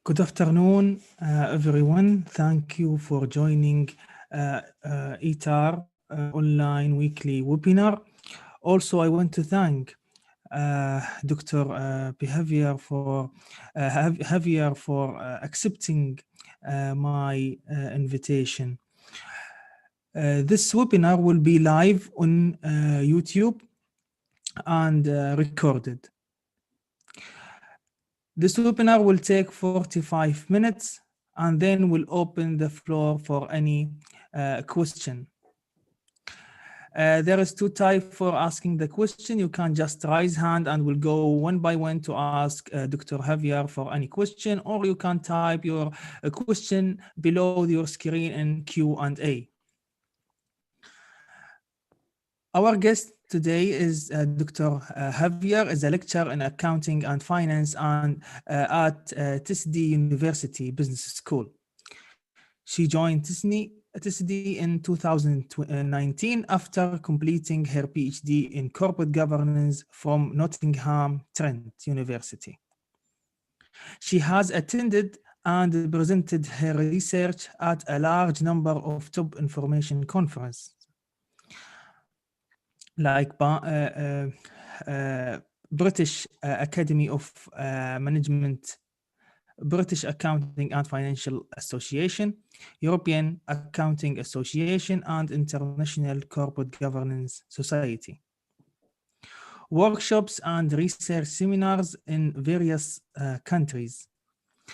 Good afternoon, everyone. Thank you for joining ITAR online weekly webinar. Also, I want to thank Dr. Javier for accepting my invitation. This webinar will be live on YouTube and recorded. This webinar will take 45 minutes and then we'll open the floor for any question. There is two types for asking the question. You can just raise hand and we'll go one by one to ask Dr. Javier for any question, or you can type your question below your screen in Q&A. Our guest today is Dr. Javier, is a lecturer in accounting and finance and at TSD University Business School. She joined TSD in 2019 after completing her PhD in corporate governance from Nottingham Trent University. She has attended and presented her research at a large number of top information conferences, like British Academy of Management, British Accounting and Financial Association, European Accounting Association, and International Corporate Governance Society. Workshops and research seminars in various countries.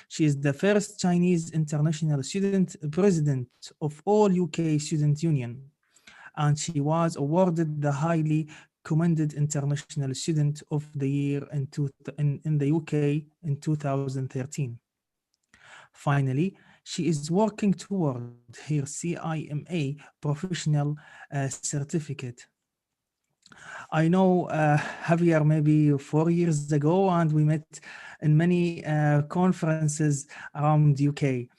She is the first Chinese international student president of all UK Student Union, and she was awarded the highly commended International Student of the Year in the UK in 2013. Finally, she is working toward her CIMA professional certificate. I know Javier maybe 4 years ago, and we met in many conferences around UK.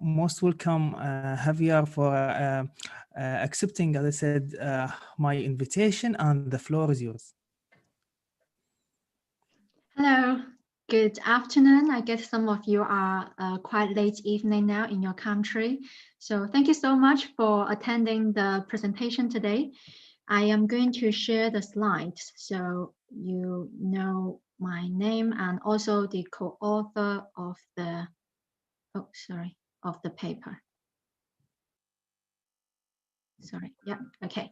Most welcome, Javier, for accepting, as I said, my invitation, and the floor is yours. Hello, good afternoon. I guess some of you are quite late evening now in your country. So thank you so much for attending the presentation today. I am going to share the slides so you know my name and also the co-author of the, of the paper. Sorry, yeah, okay.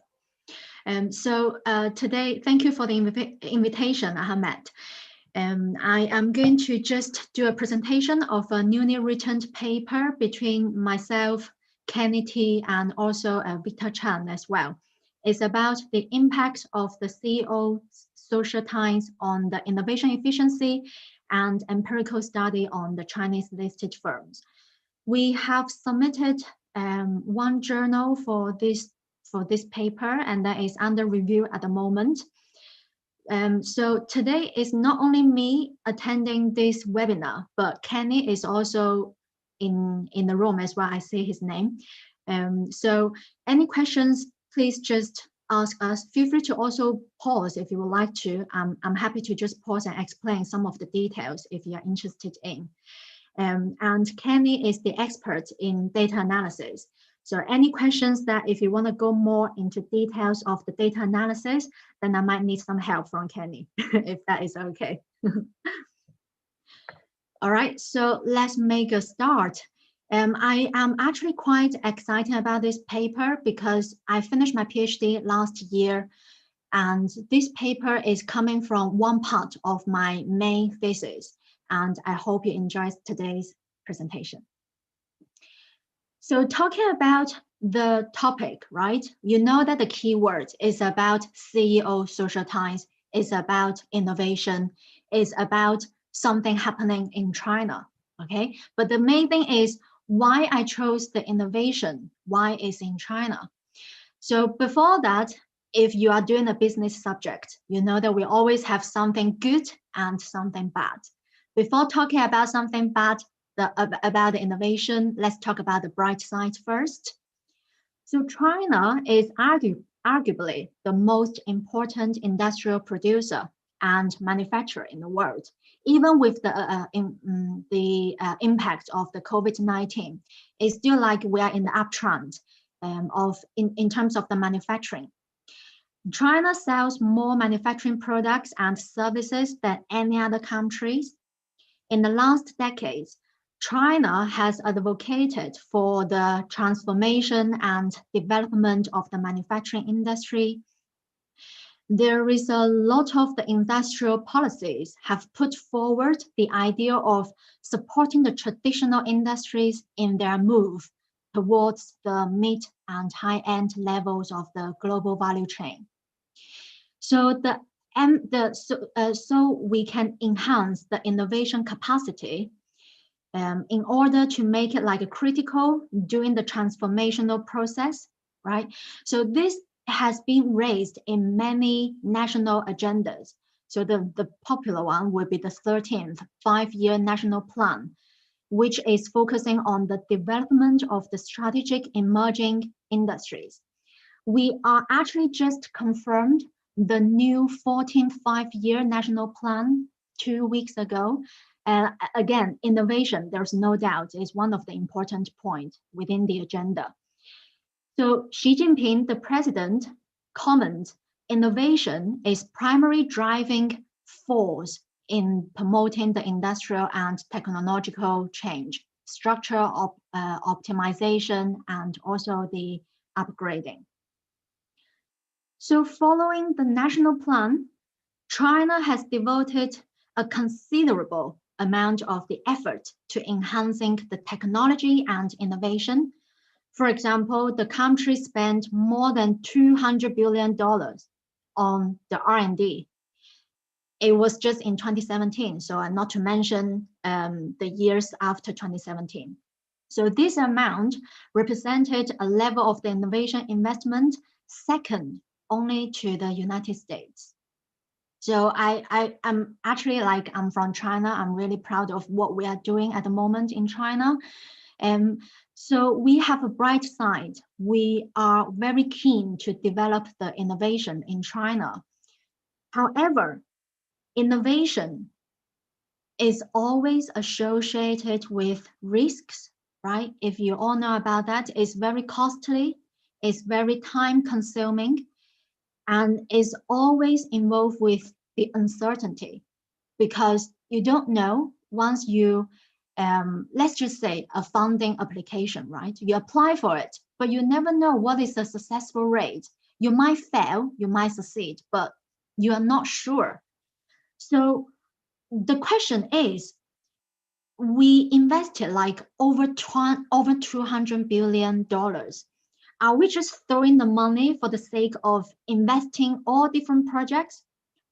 So today, thank you for the invitation, Ahmed. I am going to just do a presentation of a newly written paper between myself, Kenny T, and also Victor Chan as well. It's about the impact of the CEO social ties on the innovation efficiency and empirical study on the Chinese listed firms. We have submitted one journal for this paper, and that is under review at the moment. So today is not only me attending this webinar, but Kenny is also in the room as well. I see his name. So any questions, please just ask us. Feel free to also pause if you would like to. I'm happy to just pause and explain some of the details if you are interested in. And Kenny is the expert in data analysis. So any questions that if you want to go more into details of the data analysis, then I might need some help from Kenny, if that is okay. All right, so let's make a start. I am actually quite excited about this paper because I finished my PhD last year, and this paper is coming from one part of my main thesis, and I hope you enjoy today's presentation. So talking about the topic, right? You know that the keyword is about CEO social ties, it's about innovation, it's about something happening in China, okay? But the main thing is why I chose the innovation, why it's in China. So before that, if you are doing a business subject, you know that we always have something good and something bad. Before talking about something bad, about the innovation, let's talk about the bright side first. So China is arguably the most important industrial producer and manufacturer in the world. Even with the impact of the COVID-19, it's still like we are in the uptrend in terms of the manufacturing. China sells more manufacturing products and services than any other countries. In the last decades, China has advocated for the transformation and development of the manufacturing industry. There is a lot of the industrial policies have put forward the idea of supporting the traditional industries in their move towards the mid and high-end levels of the global value chain. So so we can enhance the innovation capacity in order to make it like a critical during the transformational process, right? So this has been raised in many national agendas. So the popular one will be the 13th five-year national plan, which is focusing on the development of the strategic emerging industries. We are actually just confirmed the new 14th five-year national plan 2 weeks ago. Again, innovation, there's no doubt, is one of the important points within the agenda. So Xi Jinping, the president, comments innovation is primary driving force in promoting the industrial and technological change, structural optimization, and also the upgrading. So following the national plan, China has devoted a considerable amount of the effort to enhancing the technology and innovation. For example, the country spent more than $200 billion on the R&D. It was just in 2017, so not to mention the years after 2017. So this amount represented a level of the innovation investment second only to the United States. So I'm actually I'm from China. I'm really proud of what we are doing at the moment in China. So we have a bright side. We are very keen to develop the innovation in China. However, innovation is always associated with risks, right? If you all know about that, it's very costly, it's very time consuming, and is always involved with the uncertainty, because you don't know once you, let's just say a funding application, right? You apply for it, but you never know what is the successful rate. You might fail, you might succeed, but you are not sure. So the question is, we invested like over $200 billion. Are we just throwing the money for the sake of investing all different projects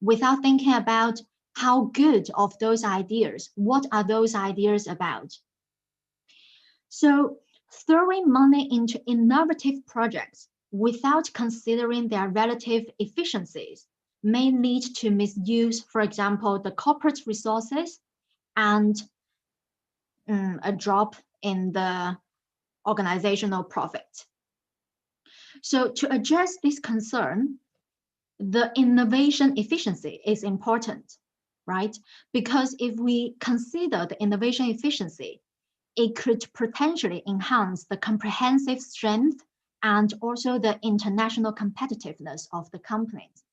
without thinking about how good of those ideas, what are those ideas about? So throwing money into innovative projects without considering their relative efficiencies may lead to misuse, for example, the corporate resources and a drop in the organizational profit. So to address this concern, the innovation efficiency is important, right? Because if we consider the innovation efficiency, it could potentially enhance the comprehensive strength and also the international competitiveness of the companies.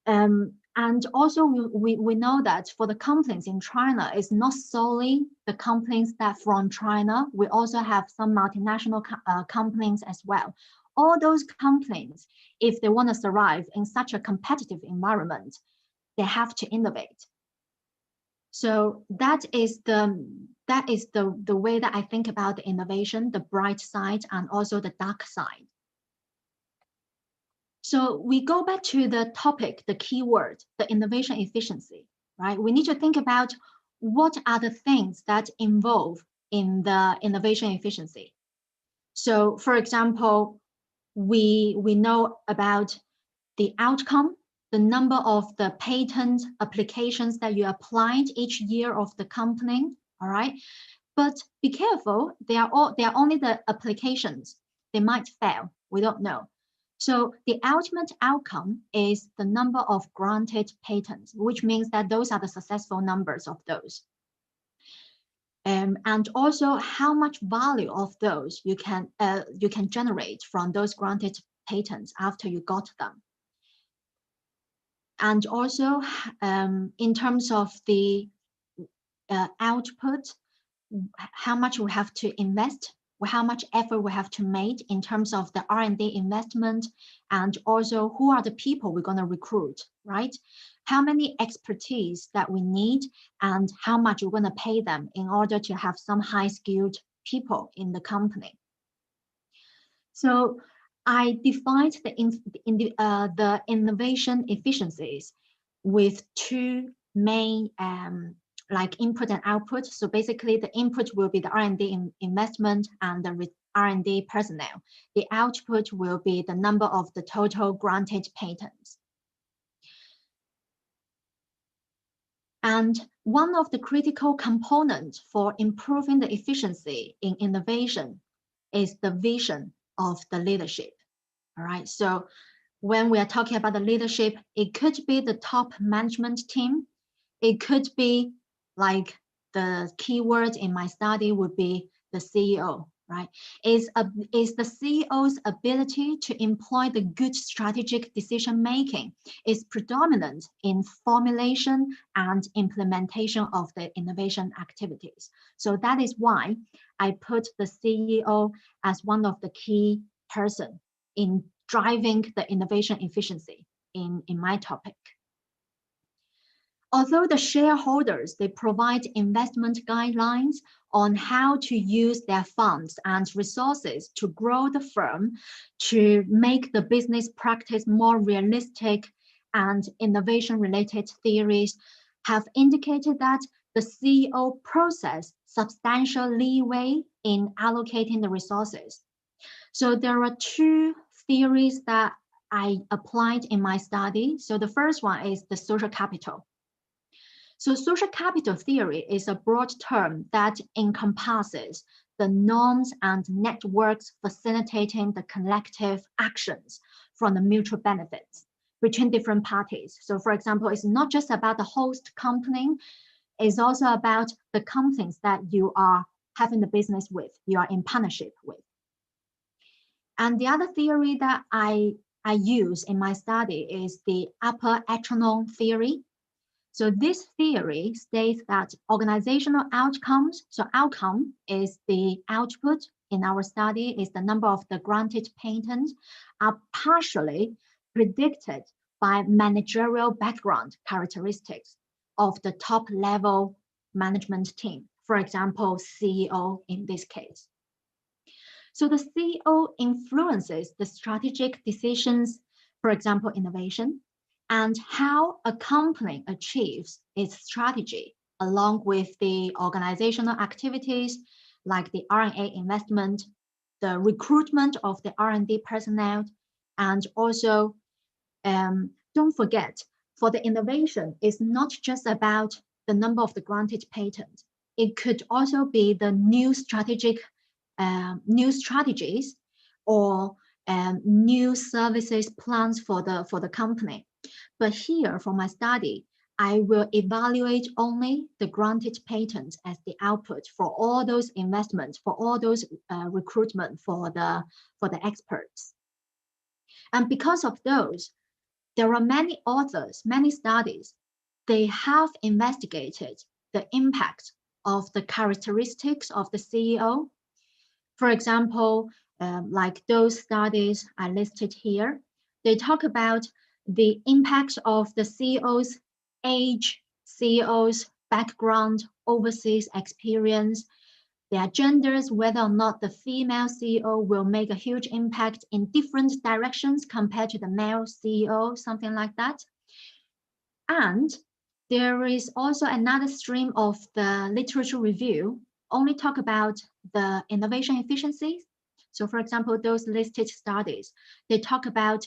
And also we know that for the companies in China, it's not solely the companies that from China, we also have some multinational companies as well. All those companies, if they want to survive in such a competitive environment, they have to innovate. So that is the way that I think about the innovation, the bright side and also the dark side. So we go back to the topic, the keyword, the innovation efficiency, right? We need to think about what are the things that involve in the innovation efficiency. So for example, we know about the outcome, the number of the patent applications that you applied each year of the company, all right? But be careful, they are only the applications. They might fail, we don't know. So the ultimate outcome is the number of granted patents, which means that those are the successful numbers of those. And also how much value of those you can generate from those granted patents after you got them. And also in terms of the output, how much we have to invest, how much effort we have to make in terms of the R&D investment, and also who are the people we're going to recruit, right? How many expertise that we need and how much we're going to pay them in order to have some high-skilled people in the company. So I defined the innovation efficiencies with two main like input and output. So basically the input will be the R&D investment and the R&D personnel. The output will be the number of the total granted patents. And one of the critical components for improving the efficiency in innovation is the vision of the leadership. All right, so when we are talking about the leadership, it could be the top management team. It could be like the keyword in my study would be the CEO, right? Is the CEO's ability to employ the good strategic decision making is predominant in formulation and implementation of the innovation activities. So that is why I put the CEO as one of the key person in driving the innovation efficiency in my topic. Although the shareholders, they provide investment guidelines on how to use their funds and resources to grow the firm, to make the business practice more realistic, and innovation-related theories have indicated that the CEO possesses substantial leeway in allocating the resources. So there are two theories that I applied in my study. So the first one is the social capital. So social capital theory is a broad term that encompasses the norms and networks facilitating the collective actions from the mutual benefits between different parties. So for example, it's not just about the host company, it's also about the companies that you are having the business with, you are in partnership with. And the other theory that I use in my study is the upper echelon theory. So this theory states that organizational outcomes, so outcome is the output in our study, is the number of the granted patents, are partially predicted by managerial background characteristics of the top level management team, for example, CEO in this case. So the CEO influences the strategic decisions, for example, innovation, and how a company achieves its strategy along with the organizational activities like the R&D investment, the recruitment of the R&D personnel, and also don't forget, for the innovation, it's not just about the number of the granted patents. It could also be the new strategies or new services plans for the company. But here, for my study, I will evaluate only the granted patents as the output for all those investments, for all those recruitment for the experts. And because of those, there are many authors, many studies, they have investigated the impact of the characteristics of the CEO. For example, like those studies I listed here, they talk about the impact of the CEO's age, CEO's background, overseas experience, their genders, whether or not the female CEO will make a huge impact in different directions compared to the male CEO, something like that. And there is also another stream of the literature review, only talk about the innovation efficiencies. So for example, those listed studies, they talk about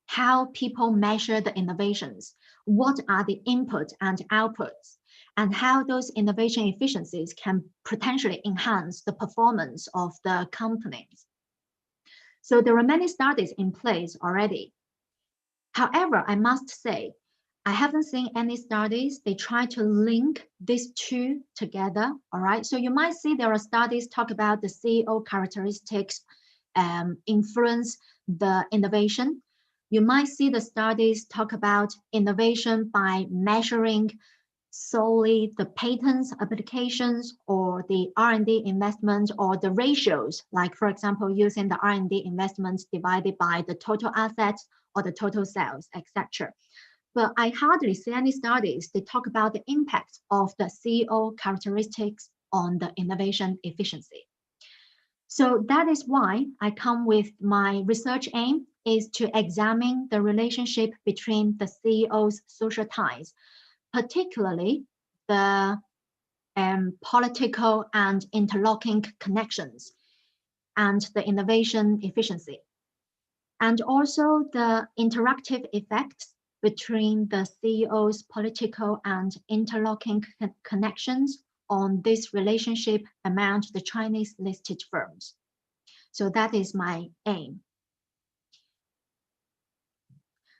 how people measure the innovations, what are the input and outputs, and how those innovation efficiencies can potentially enhance the performance of the companies. So there are many studies in place already. However, I must say, I haven't seen any studies, they try to link these two together, all right? So you might see there are studies talk about the CEO characteristics influence the innovation. You might see the studies talk about innovation by measuring solely the patents applications or the R&D investment or the ratios, like for example, using the R&D investments divided by the total assets or the total sales, etc. But I hardly see any studies that talk about the impact of the CEO characteristics on the innovation efficiency. So that is why I come with my research aim is to examine the relationship between the CEO's social ties, particularly the political and interlocking connections and the innovation efficiency, and also the interactive effects between the CEO's political and interlocking connections on this relationship among the Chinese listed firms. So that is my aim.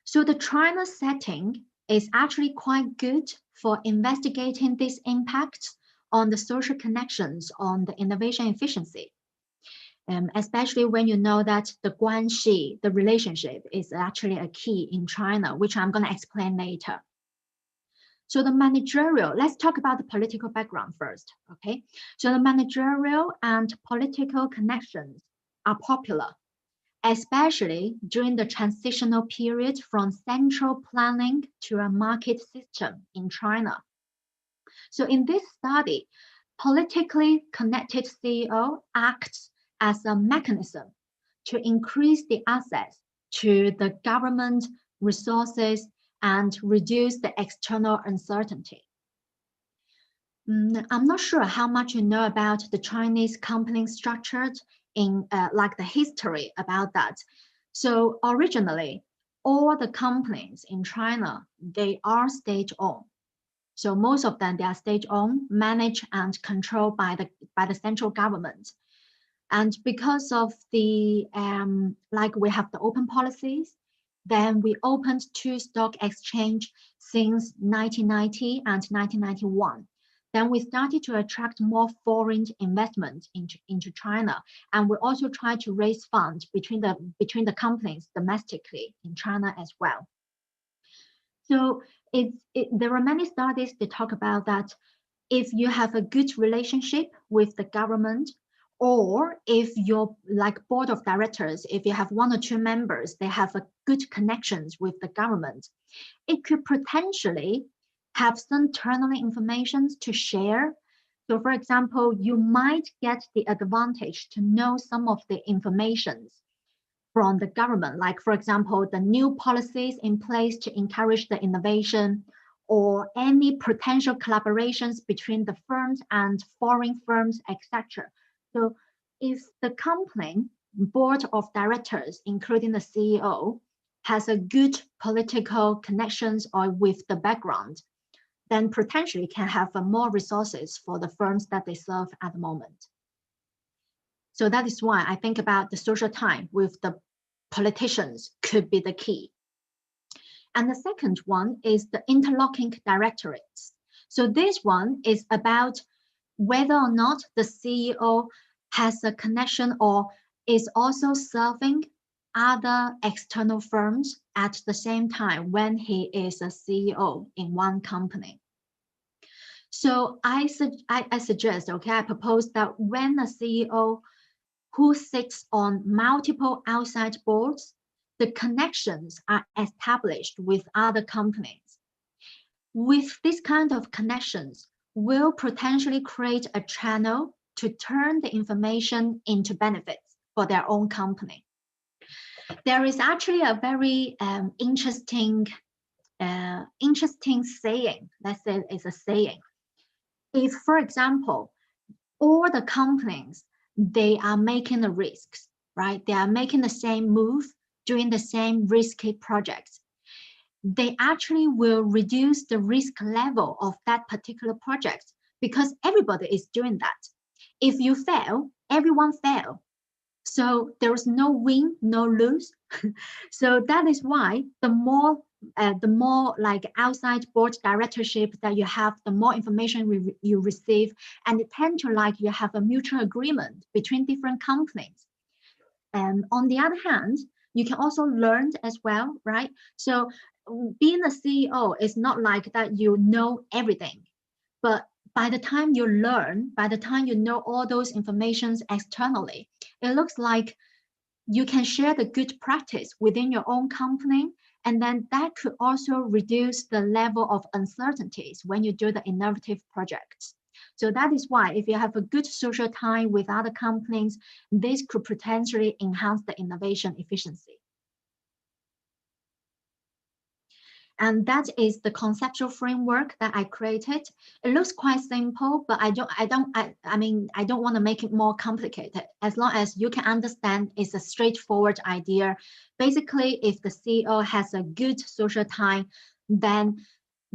So the China setting is actually quite good for investigating this impact on the social connections on the innovation efficiency. Especially when you know that the guanxi, the relationship, is actually a key in China, which I'm going to explain later. So the managerial, let's talk about the political background first, okay? So the managerial and political connections are popular, especially during the transitional period from central planning to a market system in China. So in this study, politically connected CEO acts as a mechanism to increase the access to the government resources and reduce the external uncertainty. I'm not sure how much you know about the Chinese company structure in like the history about that. So originally, all the companies in China, they are state-owned. So most of them, they are state-owned, managed and controlled by the central government. And because of the, like we have the open policies, then we opened 2 stock exchange since 1990 and 1991. Then we started to attract more foreign investment into China. And we also try to raise funds between the companies domestically in China as well. So there are many studies that talk about that if you have a good relationship with the government, or if your like board of directors, if you have 1 or 2 members, they have a good connections with the government, it could potentially have some internal information to share. So for example, you might get the advantage to know some of the information from the government, like for example, the new policies in place to encourage the innovation, or any potential collaborations between the firms and foreign firms, etc. So if the company board of directors, including the CEO, has a good political connections or with the background, then potentially can have more resources for the firms that they serve at the moment. So that is why I think about the social tie with the politicians could be the key. And the second one is the interlocking directorates. So this one is about whether or not the CEO has a connection or is also serving other external firms at the same time when he is a CEO in one company. So I suggest, okay, I propose that when a CEO who sits on multiple outside boards, the connections are established with other companies. With this kind of connections, will potentially create a channel to turn the information into benefits for their own company. There is actually a very interesting saying. Let's say it's a saying. If, for example, all the companies, they are making the risks, right? They are making the same move, doing the same risky projects. They actually will reduce the risk level of that particular project because everybody is doing that. If you fail, everyone fails. So there's no win, no lose. So that is why the more like outside board directorship that you have, the more information you receive, and it tend to like you have a mutual agreement between different companies. And on the other hand, you can also learn as well, right? So being a CEO is not like that you know everything, but by the time you learn, by the time you know all those informations externally, it looks like you can share the good practice within your own company, and then that could also reduce the level of uncertainties when you do the innovative projects. So that is why if you have a good social tie with other companies, this could potentially enhance the innovation efficiency. And that is the conceptual framework that I created. It looks quite simple, but I don't want to make it more complicated. As long as you can understand, it's a straightforward idea. Basically, if the CEO has a good social tie, then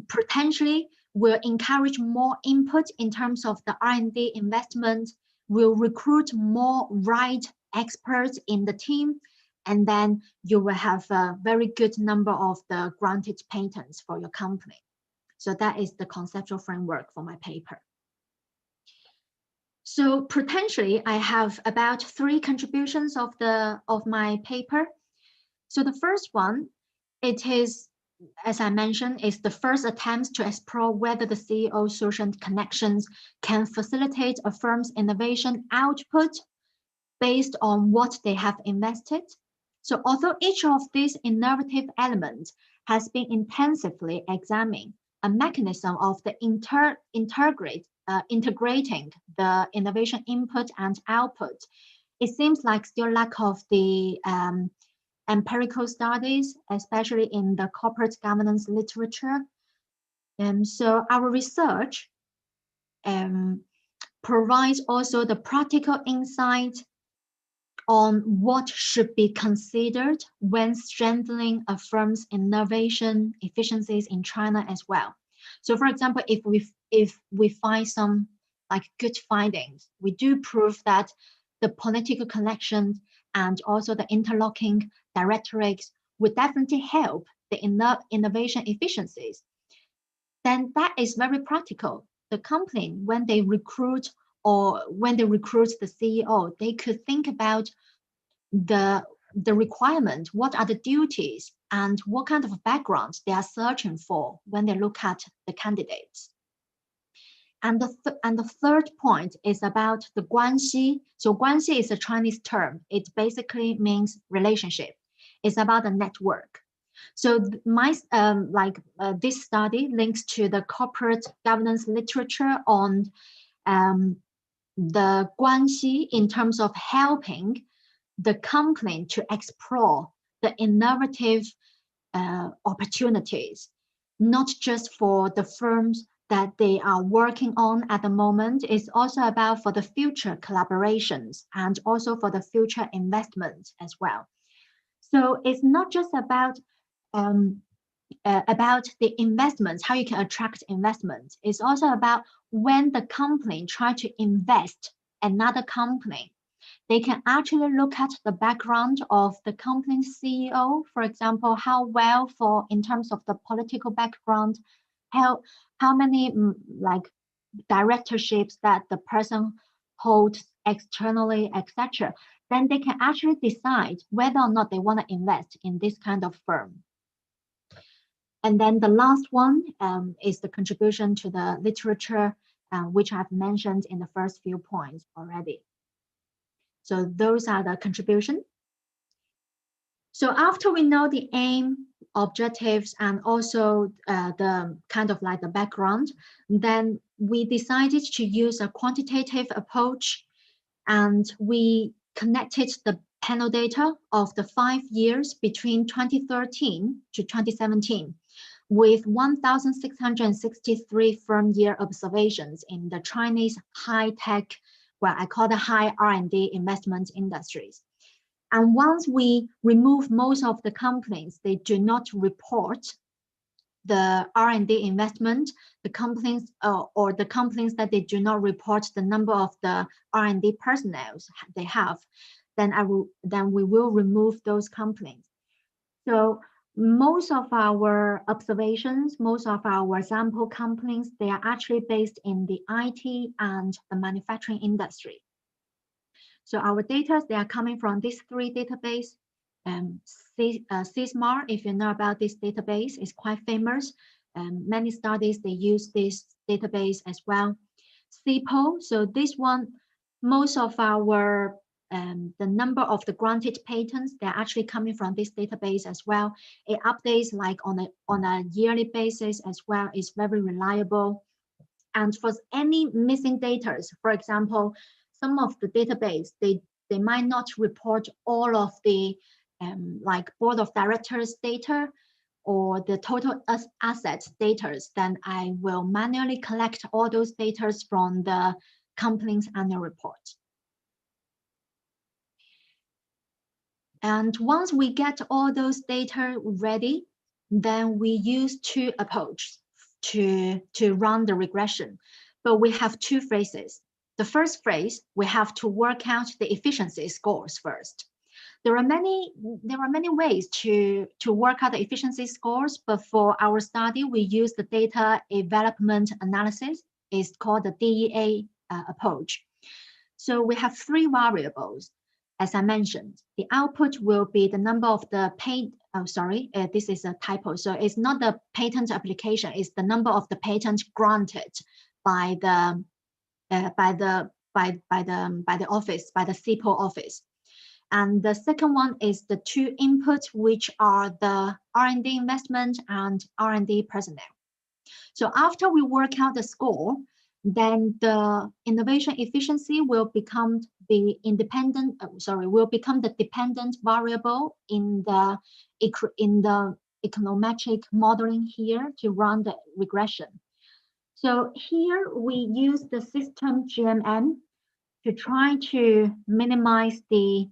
potentially will encourage more input in terms of the R&D investment, will recruit more right experts in the team, and then you will have a very good number of the granted patents for your company. So that is the conceptual framework for my paper. So potentially I have about 3 contributions of my paper. So the first one, it is, as I mentioned, is the first attempt to explore whether the CEO's social connections can facilitate a firm's innovation output based on what they have invested. So although each of these innovative elements has been intensively examined, a mechanism of the integrating the innovation input and output, it seems like still lack of the empirical studies, especially in the corporate governance literature. So our research provides also the practical insight on what should be considered when strengthening a firm's innovation efficiencies in China as well. So for example, if we find some like good findings, we do prove that the political connections and also the interlocking directorates would definitely help the innovation efficiencies, then that is very practical. The company, when they recruit the CEO, they could think about the requirement, what are the duties, and what kind of backgrounds they are searching for when they look at the candidates. And the third point is about the guanxi. So guanxi is a Chinese term. It basically means relationship. It's about a network. So this study links to the corporate governance literature on the guanxi in terms of helping the company to explore the innovative opportunities, not just for the firms that they are working on at the moment. It's also about for the future collaborations and also for the future investments as well. So it's not just about the investments, how you can attract investments. It's also about when the company try to invest another company, they can actually look at the background of the company's CEO, for example, how well in terms of the political background, how many like directorships that the person holds externally, etc. Then they can actually decide whether or not they want to invest in this kind of firm. And then the last one is the contribution to the literature, which I've mentioned in the first few points already. So those are the contributions. So after we know the aim, objectives, and also the kind of like the background, then we decided to use a quantitative approach, and we connected the panel data of the 5 years between 2013 to 2017 with 1,663 firm year observations in the Chinese high-tech, what I call the high R&D investment industries. And once we remove most of the companies, they do not report the R&D investment, the companies or the companies that they do not report the number of the R&D personnel they have, then we will remove those companies. So most of our observations, most of our sample companies, they are actually based in the IT and the manufacturing industry. So our data, they are coming from these three databases. CISMAR, if you know about this database, is quite famous. Many studies, they use this database as well. CIPO, so this one, most of our, the number of the granted patents, they're actually coming from this database as well. It updates like on a yearly basis as well. It's very reliable. And for any missing data, for example, some of the database, they might not report all of the like board of directors data or the total assets data, then I will manually collect all those data from the company's annual report. And once we get all those data ready, then we use two approaches to run the regression. But we have two phases. The first phase, we have to work out the efficiency scores first. There are many ways to work out the efficiency scores, but for our study, we use the data development analysis. It's called the DEA approach. So we have three variables. As I mentioned, the output will be the number of the this is a typo. So it's not the patent application, it's the number of the patents granted by the office, by the CIPO office. And the second one is the two inputs, which are the R&D investment and R&D personnel. So after we work out the score, then the innovation efficiency will become the dependent variable in the econometric modeling here to run the regression. So here we use the system GMM to try to minimize the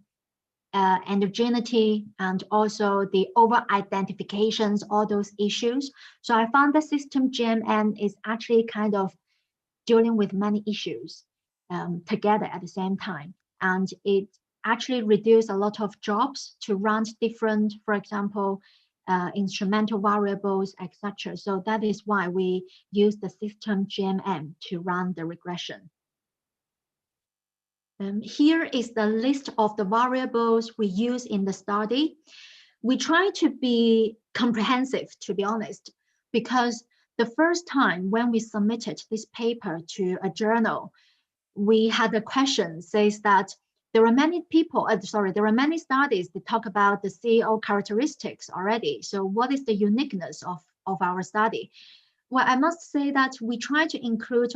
endogeneity and also the over-identifications, all those issues. So I found the system GMM is actually kind of dealing with many issues together at the same time. And it actually reduced a lot of jobs to run different, for example, instrumental variables, etc. So that is why we use the system GMM to run the regression. Here is the list of the variables we use in the study. We try to be comprehensive, to be honest, because the first time when we submitted this paper to a journal, we had a question says that there are many people, there are many studies that talk about the CEO characteristics already. So what is the uniqueness of our study? Well, I must say that we try to include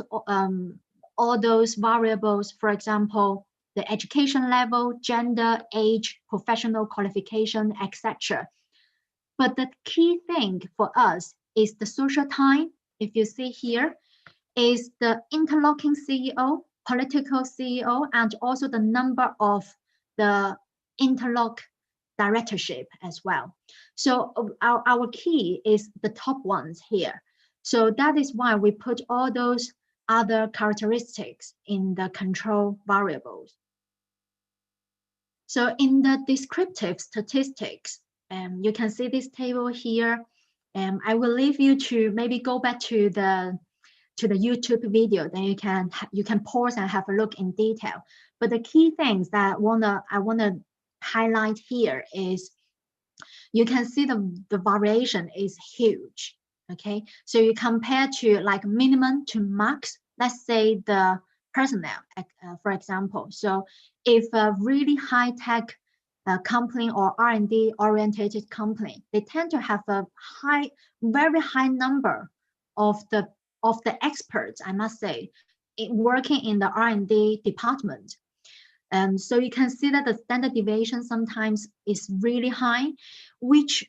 all those variables, for example, the education level, gender, age, professional qualification, etc. But the key thing for us is the social time. If you see here, is the interlocking CEO, political CEO, and also the number of the interlock directorship as well. So our key is the top ones here. So that is why we put all those other characteristics in the control variables. So in the descriptive statistics, you can see this table here. I will leave you to maybe go back to the YouTube video, then you can pause and have a look in detail. But the key things that I wanna highlight here is you can see the variation is huge. Okay, so you compare to like minimum to max. Let's say the personnel, for example. So if a really high tech company or R&D orientated company, they tend to have a very high number of the experts, I must say, working in the R&D department. So you can see that the standard deviation sometimes is really high, which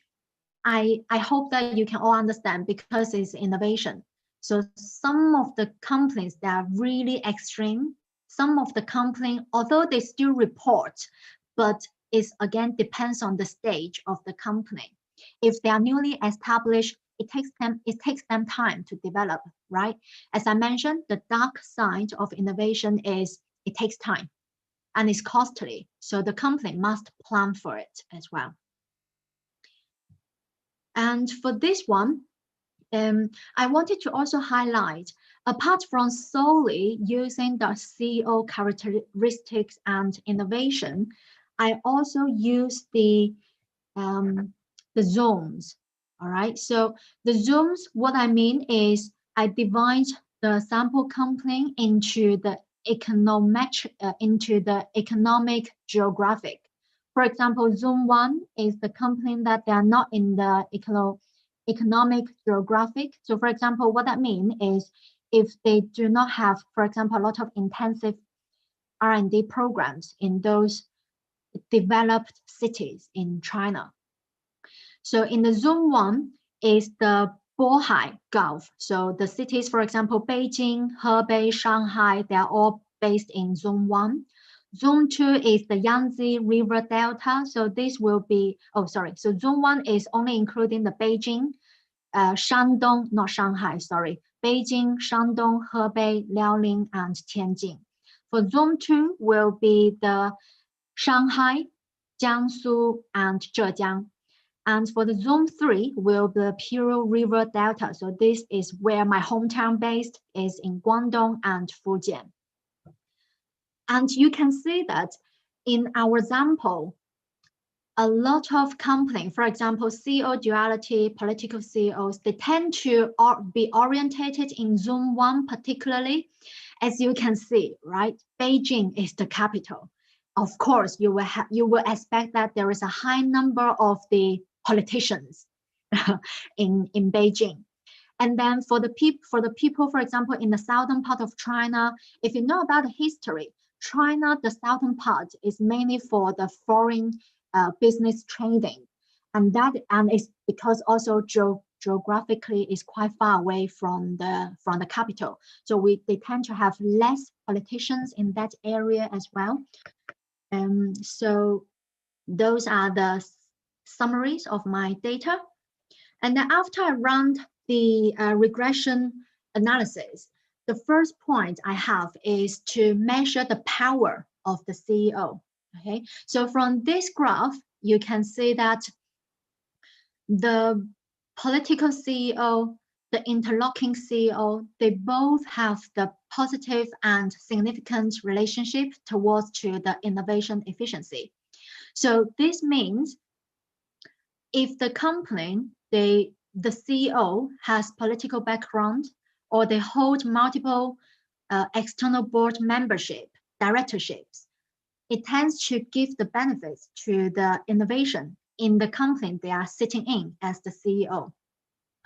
I hope that you can all understand because it's innovation. So some of the companies that are really extreme, some of the companies, although they still report, but it again depends on the stage of the company. If they are newly established, it takes them time to develop, right? As I mentioned, the dark side of innovation is it takes time. and it's costly. So the company must plan for it as well. And for this one, I wanted to also highlight, apart from solely using the CEO characteristics and innovation, I also use the zones. All right. So the zones, what I mean is I divide the sample company into the economic geographic. For example, zone 1 is the company that they are not in the economic geographic. So for example, what that means is if they do not have, for example, a lot of intensive R&D programs in those developed cities in China. So in the zone 1 is the Bohai Gulf. So the cities, for example, Beijing, Hebei, Shanghai, they are all based in zone 1. Zone 2 is the Yangtze River Delta. So this will be, so zone 1 is only including the Beijing, Shandong, not Shanghai, sorry. Beijing, Shandong, Hebei, Liaoning, and Tianjin. For zone 2 will be the Shanghai, Jiangsu, and Zhejiang. And for the zone 3 will be the Pearl River Delta. So this is where my hometown based is in Guangdong and Fujian. And you can see that in our example, a lot of companies, for example, CEO duality, political CEOs, they tend to be orientated in zone 1 particularly. As you can see, right? Beijing is the capital. Of course, you will expect that there is a high number of the politicians in Beijing. And then for the people, for example, in the southern part of China, if you know about the history, China, the southern part is mainly for the foreign business trading, and it's because also geographically is quite far away from the capital. So they tend to have less politicians in that area as well. So those are the summaries of my data. And then after I run the regression analysis, the first point I have is to measure the power of the CEO. Okay, so from this graph, you can see that the political CEO, the interlocking CEO, they both have the positive and significant relationship towards to the innovation efficiency. So this means if the company, the CEO has political background, or they hold multiple external board membership, directorships, it tends to give the benefits to the innovation in the company they are sitting in as the CEO.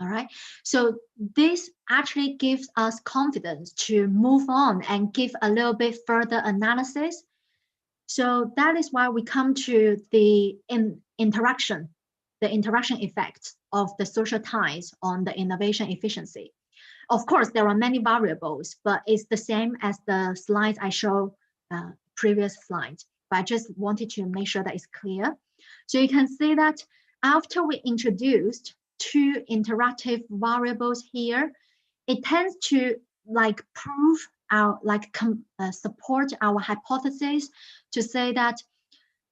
All right. So this actually gives us confidence to move on and give a little bit further analysis. So that is why we come to the interaction effects of the social ties on the innovation efficiency. Of course, there are many variables, but it's the same as the slides I showed previous slides, but I just wanted to make sure that it's clear. So you can see that after we introduced 2 interactive variables here, it tends to prove our support our hypothesis to say that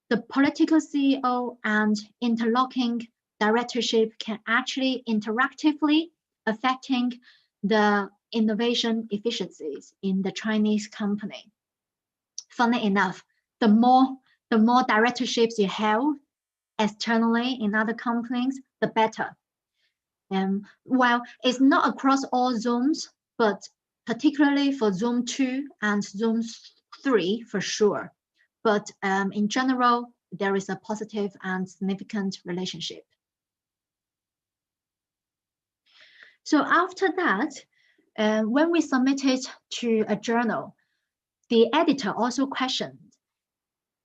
the political CEO and interlocking directorship can actually interactively affecting the innovation efficiencies in the Chinese company. Funny enough, the more directorships you have externally in other companies, the better. Well, it's not across all zones, but particularly for zone 2 and zone 3 for sure. But in general, there is a positive and significant relationship. So after that, when we submitted to a journal, the editor also questioned,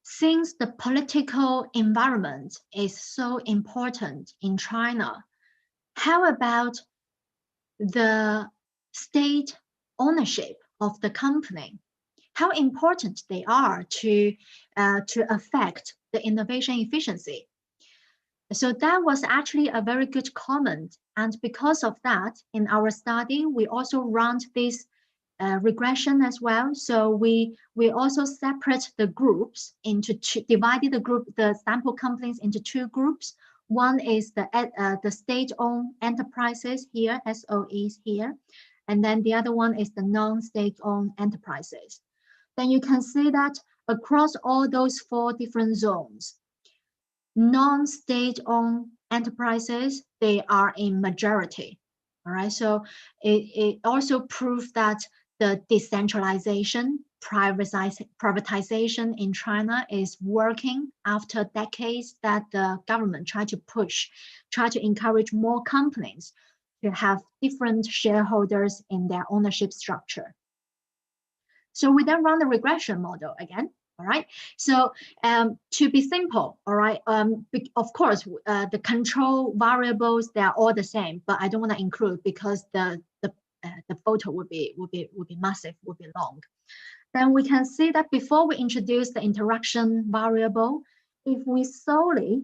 since the political environment is so important in China, how about the state ownership of the company? How important they are to affect the innovation efficiency? So that was actually a very good comment. And because of that, in our study, we also run this regression as well. So we also separate the groups into divided the sample companies into two groups. One is the state-owned enterprises here, SOEs here, and then the other one is the non-state-owned enterprises. Then you can see that across all those 4 different zones, non-state-owned enterprises, they are in majority. All right, so it also proves that the decentralization, privatization in China is working after decades that the government try to encourage more companies to have different shareholders in their ownership structure. So we then run the regression model again. All right, so to be simple, all right, of course, the control variables, they are all the same, but I don't want to include because the photo would be massive, would be long. Then we can see that before we introduce the interaction variable, if we solely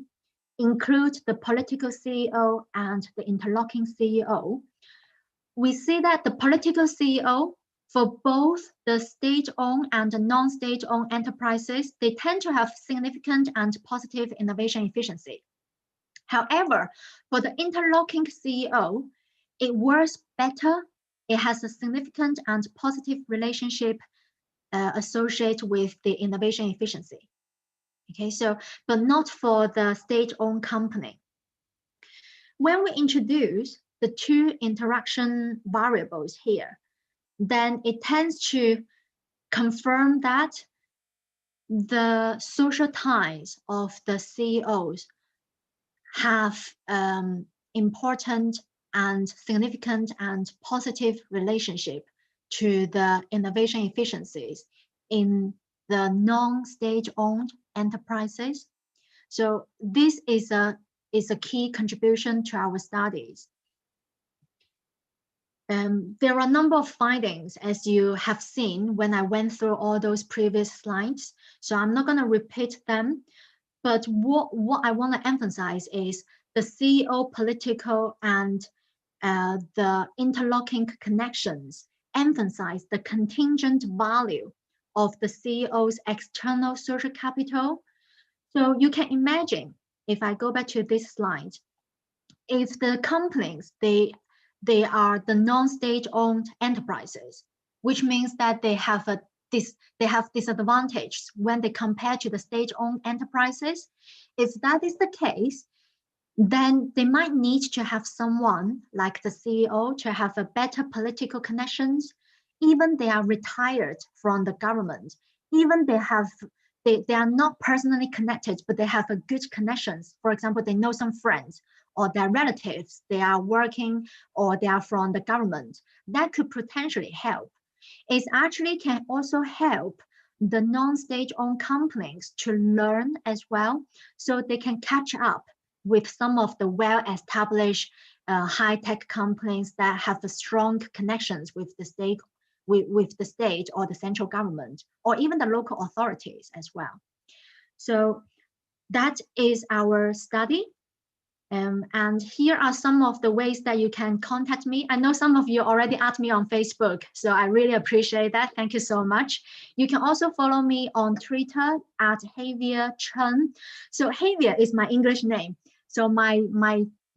include the political CEO and the interlocking CEO, we see that the political CEO for both the state-owned and the non-state-owned enterprises, they tend to have significant and positive innovation efficiency. However, for the interlocking CEO, it works better. It has a significant and positive relationship associated with the innovation efficiency. Okay, so, but not for the state-owned company. When we introduce the 2 interaction variables here, then it tends to confirm that the social ties of the CEOs have important and significant and positive relationship to the innovation efficiencies in the non-state-owned enterprises. So this is a key contribution to our studies. There are a number of findings, as you have seen when I went through all those previous slides. So I'm not going to repeat them, but what I want to emphasize is the CEO political and the interlocking connections emphasize the contingent value of the CEO's external social capital. So you can imagine, if I go back to this slide, if the companies, they are the non-state-owned enterprises, which means that they have disadvantage when they compare to the state-owned enterprises. If that is the case, then they might need to have someone like the CEO to have a better political connections. Even they are retired from the government, even they are not personally connected, but they have a good connections. For example, they know some friends or their relatives, they are working or they are from the government. That could potentially help. It actually can also help the non-state-owned companies to learn as well, so they can catch up with some of the well-established high-tech companies that have strong connections with the state, with the state or the central government, or even the local authorities as well. So that is our study. And here are some of the ways that you can contact me. I know some of you already asked me on Facebook, so I really appreciate that. Thank you so much. You can also follow me on Twitter at Javier Chen. So Javier is my English name. So my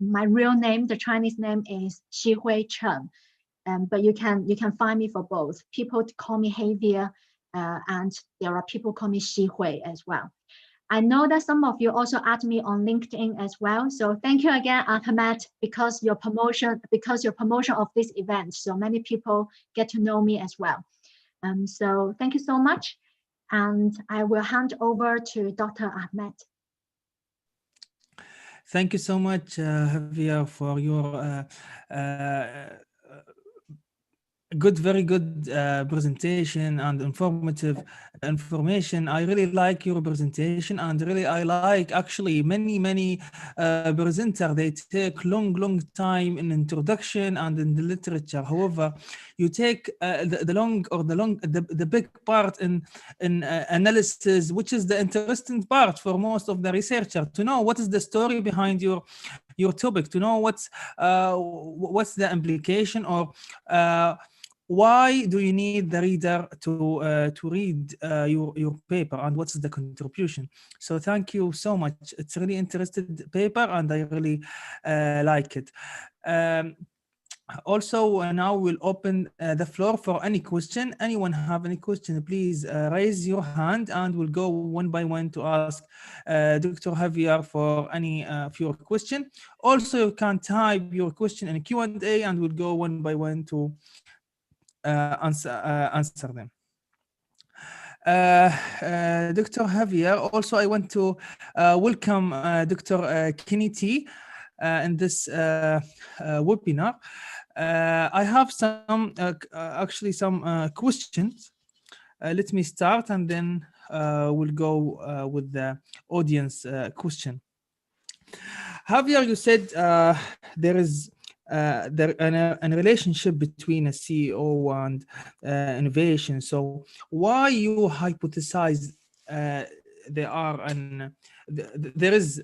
real name, the Chinese name is Xihui Chen. But you can find me for both. People call me Javier, and there are people call me Xihui as well. I know that some of you also add me on LinkedIn as well. So thank you again, Ahmed, because your promotion of this event, so many people get to know me as well. So thank you so much. And I will hand over to Dr. Ahmed. Thank you so much, Javier, for your very good presentation and informative information. I really like your presentation, and really I like actually many presenters, they take long time in introduction and in the literature. However, you take the big part in analysis, which is the interesting part for most of the researcher, to know what is the story behind your topic, to know what's the implication, or why do you need the reader to read your paper, and what's the contribution? So thank you so much. It's really interesting paper, and I really like it. Also, now we'll open the floor for any question. Anyone have any question, please raise your hand, and we'll go one by one to ask Dr. Javier for any of your question. Also, you can type your question in Q&A, and we'll go one by one to answer them. Dr. Javier, also I want to welcome Dr. Kenny T in this webinar. I have some actually some questions. Let me start, and then we'll go with the audience question. Javier, you said there is a relationship between a CEO and innovation. So why you hypothesize there are there is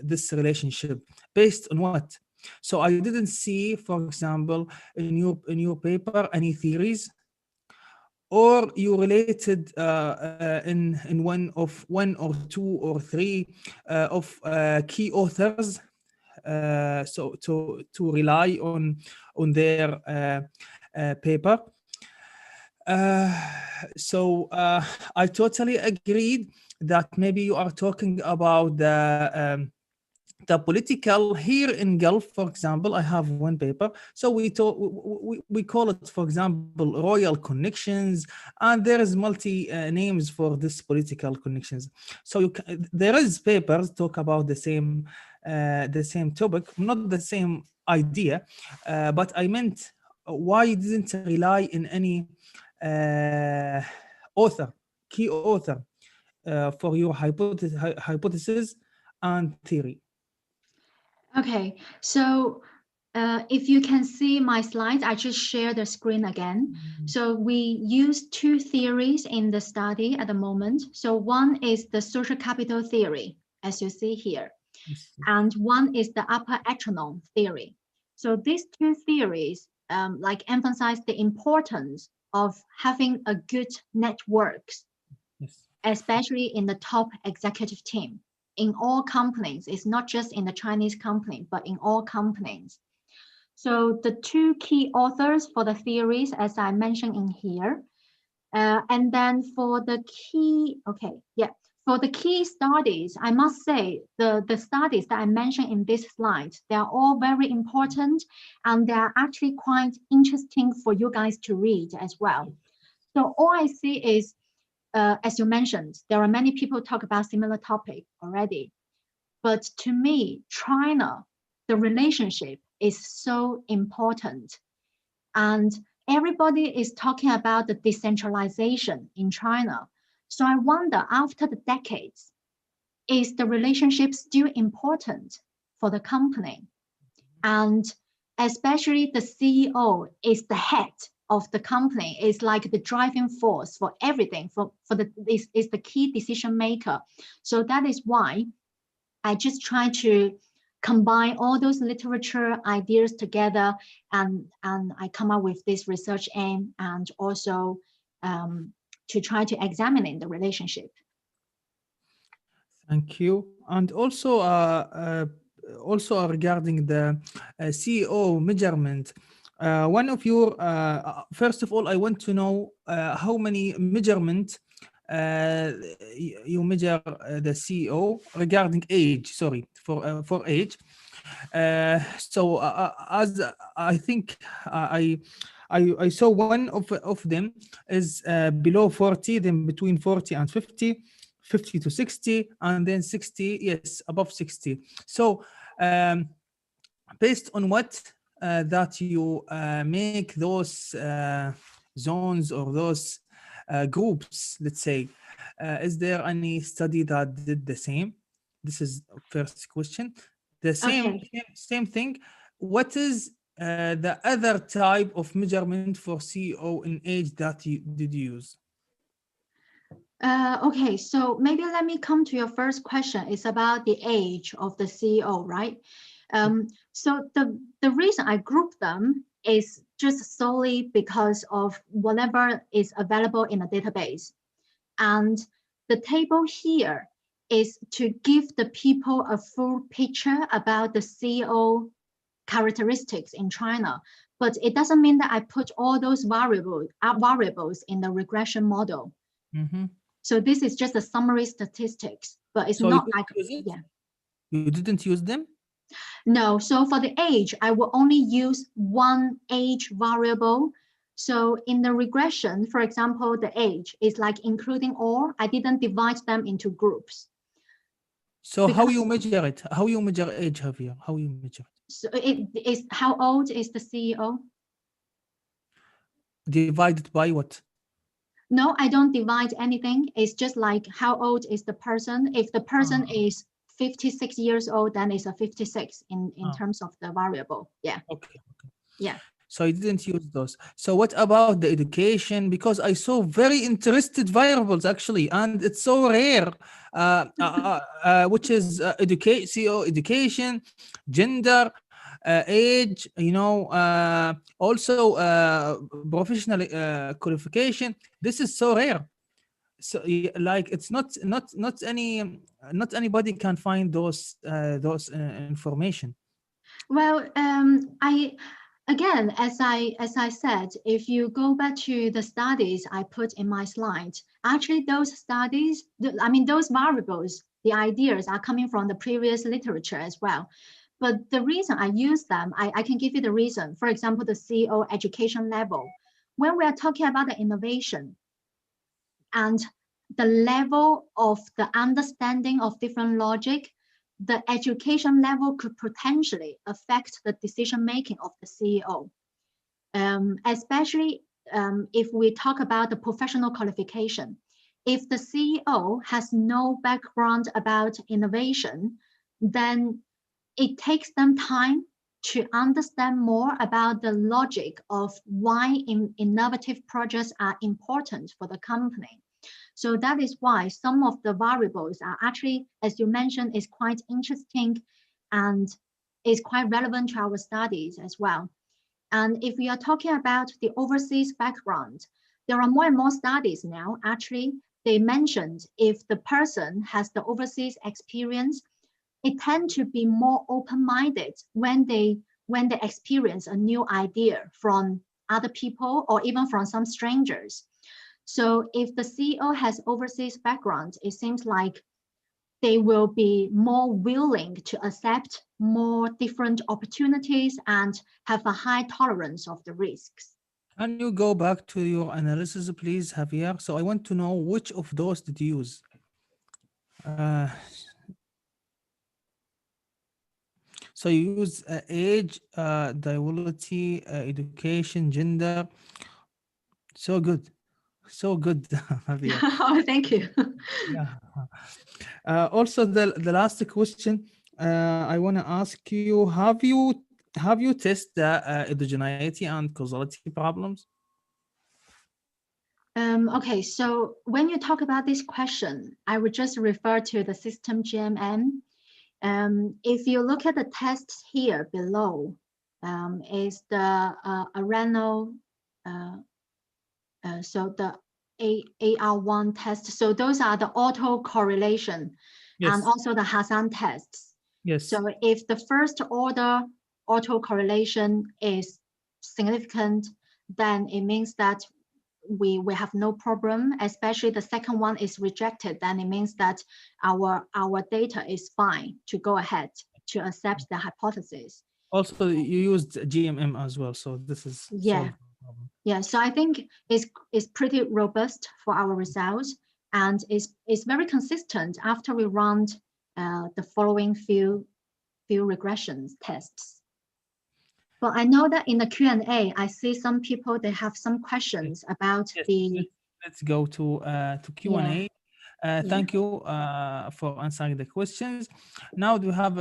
this relationship based on what? So I didn't see, for example, in your paper any theories, or you related in one or two or three of key authors, so to rely on their paper. So I totally agreed that maybe you are talking about the political here in Gulf. For example, I have one paper, so we call it, for example, royal connections, and there is multi names for this political connections. So there is papers talk about the same topic, not the same idea, but I meant why you didn't rely in any key author for your hypothesis and theory. Okay, so if you can see my slides, I just share the screen again. So we use two theories in the study at the moment. So one is the social capital theory, as you see here, and one is the upper echelon theory. So these two theories like emphasize the importance of having a good networks, especially in the top executive team. In all companies, it's not just in the Chinese company, but in all companies. So the two key authors for the theories, as I mentioned in here, and then for the key, for the key studies, I must say the studies that I mentioned in this slide, they are all very important, and they are actually quite interesting for you guys to read as well. So all I see is, as you mentioned, there are many people talk about similar topic already. But to me, China, the relationship is so important. And everybody is talking about the decentralization in China. So I wonder, after the decades, is the relationship still important for the company? And especially the CEO is the head of the company, is like the driving force for everything, is the key decision maker. So that is why I just try to combine all those literature ideas together, and I come up with this research aim, and also to try to examine the relationship. Thank you. And also regarding the CEO measurement, one of your first of all, I want to know how many measurement you measure the CEO regarding age. Sorry, for age. So as I think I saw one of them is below 40, then between 40 and 50, 50 to 60, and then 60, yes, above 60. So based on what that you make those zones or those groups, let's say, is there any study that did the same? This is first question. The same thing. What is the other type of measurement for CEO in age that you did use? Okay, so maybe let me come to your first question. It's about the age of the CEO, right? So the reason I group them is just solely because of whatever is available in the database. And the table here is to give the people a full picture about the CEO characteristics in China. But it doesn't mean that I put all those variables in the regression model. Mm-hmm. So this is just a summary statistics, but it's So not like, yeah. You didn't use them? No, so for the age, I will only use one age variable. So in the regression, for example, the age is like including all, I didn't divide them into groups. So because how you measure it? How you measure age, Javier? How you measure it? So it is how old is the CEO? Divided by what? No, I don't divide anything. It's just like how old is the person. If the person is 56 years old, then it's a 56 in terms of the variable. Yeah. Okay. Yeah. So I didn't use those. So what about the education? Because I saw very interested variables actually, and it's so rare, which is CEO education, gender, age, also professional qualification. This is so rare. So like it's not anybody can find those information. Well, Again, as I said, if you go back to the studies I put in my slide, actually those studies, those variables, the ideas are coming from the previous literature as well. But the reason I use them, I can give you the reason. For example, the CEO education level. When we are talking about the innovation and the level of the understanding of different logic, the education level could potentially affect the decision-making of the CEO. Especially if we talk about the professional qualification. If the CEO has no background about innovation, then it takes them time to understand more about the logic of why innovative projects are important for the company. So that is why some of the variables are actually, as you mentioned, is quite interesting and is quite relevant to our studies as well. And if we are talking about the overseas background, there are more and more studies now. Actually, they mentioned if the person has the overseas experience, it tends to be more open-minded when they experience a new idea from other people or even from some strangers. So if the CEO has overseas background, it seems like they will be more willing to accept more different opportunities and have a high tolerance of the risks. Can you go back to your analysis, please, Javier? So I want to know which of those did you use? So you use age, diversity, education, gender. So good. So good, Javier. Oh, thank you. Yeah. Also, the last question I want to ask you: Have you tested heterogeneity and causality problems? Okay, so when you talk about this question, I would just refer to the system GMM. If you look at the tests here below, is the Arano, so the AR1 test. So those are the autocorrelation, yes, and also the Hassan tests. Yes. So if the first order autocorrelation is significant, then it means that we have no problem. Especially the second one is rejected, then it means that our data is fine to go ahead to accept the hypothesis. Also, you used GMM as well, so this is yeah. So I think it's pretty robust for our results, and it's very consistent after we run the following few regression tests. But I know that in the Q&A, I see some people, they have some questions about Let's go to Q&A. Yeah. Thank you for answering the questions. Now do we have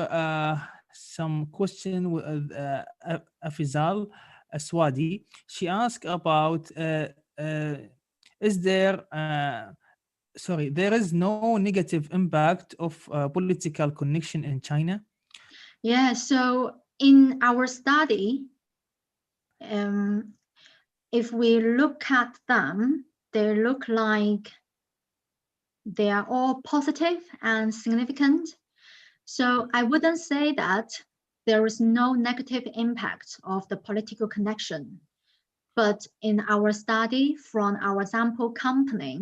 some question with Afizal Aswadi. She asked about is there there is no negative impact of political connection in China? Yeah, so in our study, if we look at them, they look like they are all positive and significant. So I wouldn't say that there is no negative impact of the political connection. But in our study from our sample company,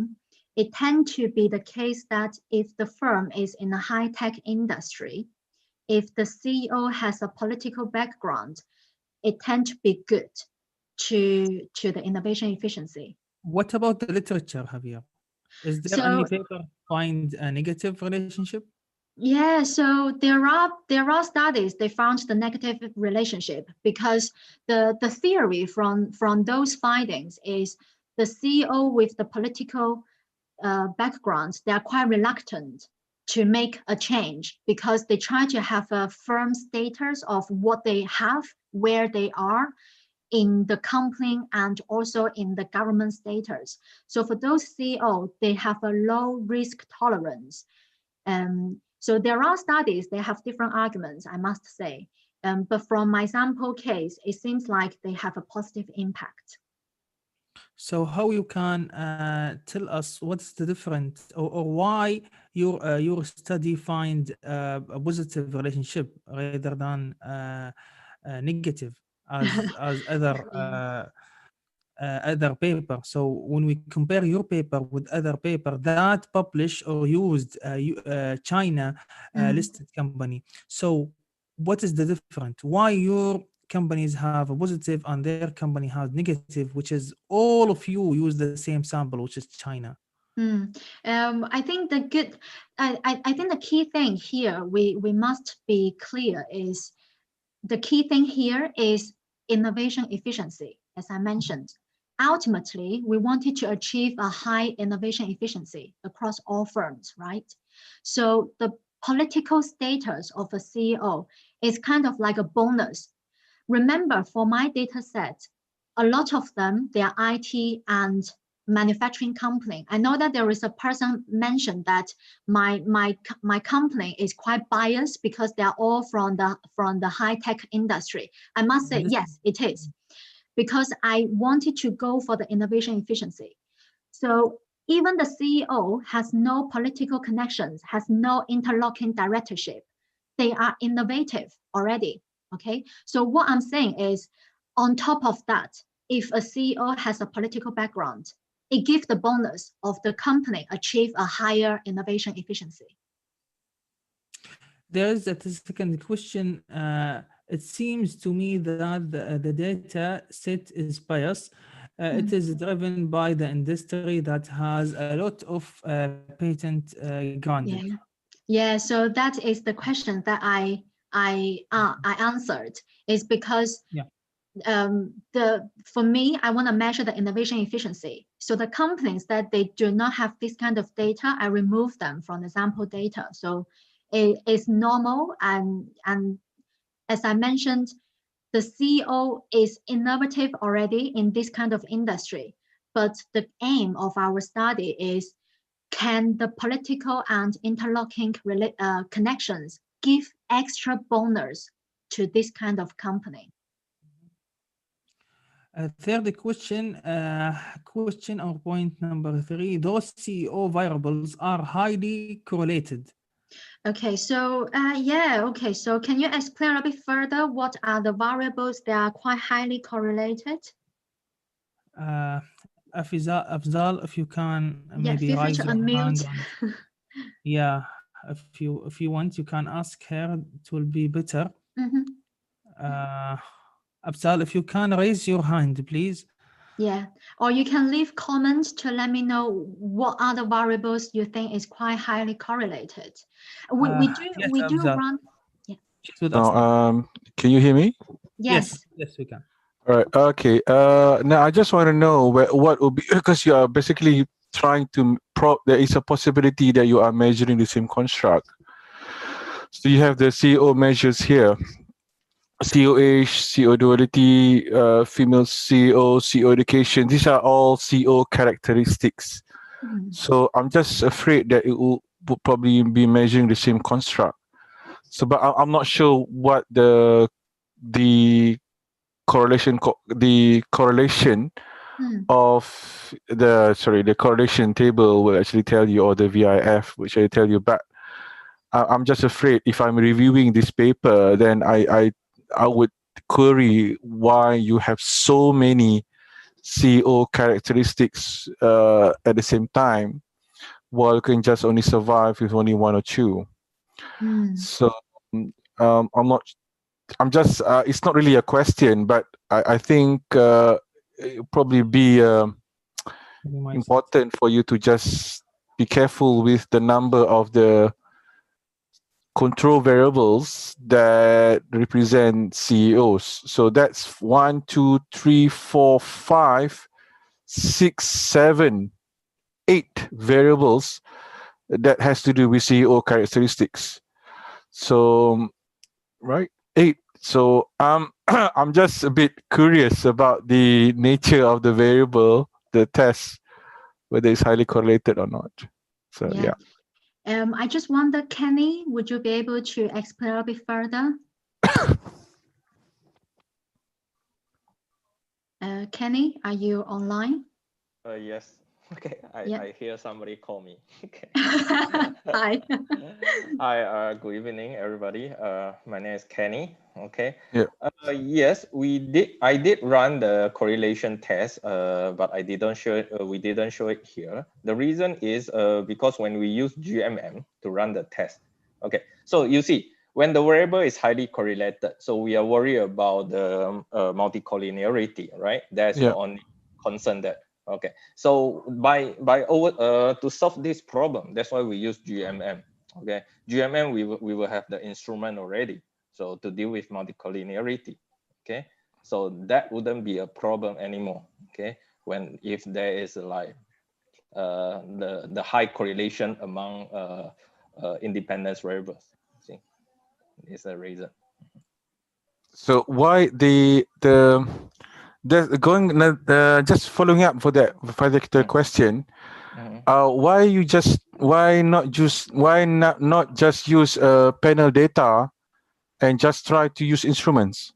it tends to be the case that if the firm is in a high-tech industry, if the CEO has a political background, it tends to be good to the innovation efficiency. What about the literature, Javier? Is there any paper find a negative relationship? Yeah, so there are studies they found the negative relationship because the theory from those findings is the CEO with the political background, they are quite reluctant to make a change because they try to have a firm status of what they have, where they are in the company and also in the government status. So for those CEO, they have a low risk tolerance. So there are studies, they have different arguments, I must say. But from my sample case, it seems like they have a positive impact. So how you can tell us what's the difference or why your study find a positive relationship rather than negative as other paper. So when we compare your paper with other paper that published or used China listed company, so what is the difference? Why your companies have a positive and their company has negative, which is all of you use the same sample, which is China? I think I think the key thing here we must be clear is the key thing here is innovation efficiency, as I mentioned. Ultimately, we wanted to achieve a high innovation efficiency across all firms, right? So the political status of a CEO is kind of like a bonus. Remember, for my data set, a lot of them, they are IT and manufacturing company. I know that there is a person mentioned that my company is quite biased because they are all from the high-tech industry. I must say, yes, it is. Because I wanted to go for the innovation efficiency. So even the CEO has no political connections, has no interlocking directorship. They are innovative already, okay? So what I'm saying is, on top of that, if a CEO has a political background, it gives the bonus of the company achieve a higher innovation efficiency. There is a second question. It seems to me that the data set is biased. It is driven by the industry that has a lot of patent granted. Yeah, so that is the question that I answered, is because for me, I want to measure the innovation efficiency. So the companies that they do not have this kind of data, I remove them from the sample data. So it is normal, and as I mentioned, the CEO is innovative already in this kind of industry. But the aim of our study is, can the political and interlocking connections give extra bonus to this kind of company? Third question, question or point number 3, those CEO variables are highly correlated. Okay, so okay, so can you explain a bit further what are the variables that are quite highly correlated? Afzal, if you can maybe feel free raise to your unmute. hand. Yeah, if you want, you can ask her. It will be better. Afzal, if you can raise your hand, please. Yeah, or you can leave comments to let me know what other variables you think is quite highly correlated. We do run. Yeah. Can you hear me? Yes, we can. All right. Okay. Now I just want to know what would be, because you are basically trying to there is a possibility that you are measuring the same construct. So you have the CEO measures here. CEO age, CEO duality, female CEO, CEO education. These are all CEO characteristics. So I'm just afraid that it will probably be measuring the same construct. So, but I'm not sure what the correlation of the correlation table will actually tell you, or the VIF, which I tell you. But I'm just afraid if I'm reviewing this paper, then I would query why you have so many CEO characteristics at the same time, while you can just only survive with only one or two. So I'm just it's not really a question, but I think it'll probably be important for you to just be careful with the number of the control variables that represent CEOs. So that's 1, 2, 3, 4, 5, 6, 7, 8 variables that has to do with CEO characteristics. So, right, 8. So I'm just a bit curious about the nature of the variable, the test, whether it's highly correlated or not. So yeah. I just wonder, Kenny, would you be able to explain a bit further? Kenny, are you online? Yes. Okay, I hear somebody call me. Okay. Hi. Hi, good evening, everybody. My name is Kenny. Okay. Yeah. Yes, I did run the correlation test, but I didn't show it. We didn't show it here. The reason is because when we use GMM to run the test. Okay. So you see, when the variable is highly correlated, so we are worried about the multicollinearity, right? That's the only concern that. Okay, so to solve this problem, that's why we use GMM. Okay, GMM we will have the instrument already, so to deal with multicollinearity. Okay, so that wouldn't be a problem anymore. Okay, if there is like the high correlation among independent variables. See, is the reason. So why just following up for that particular question, why not just use panel data and just try to use instruments?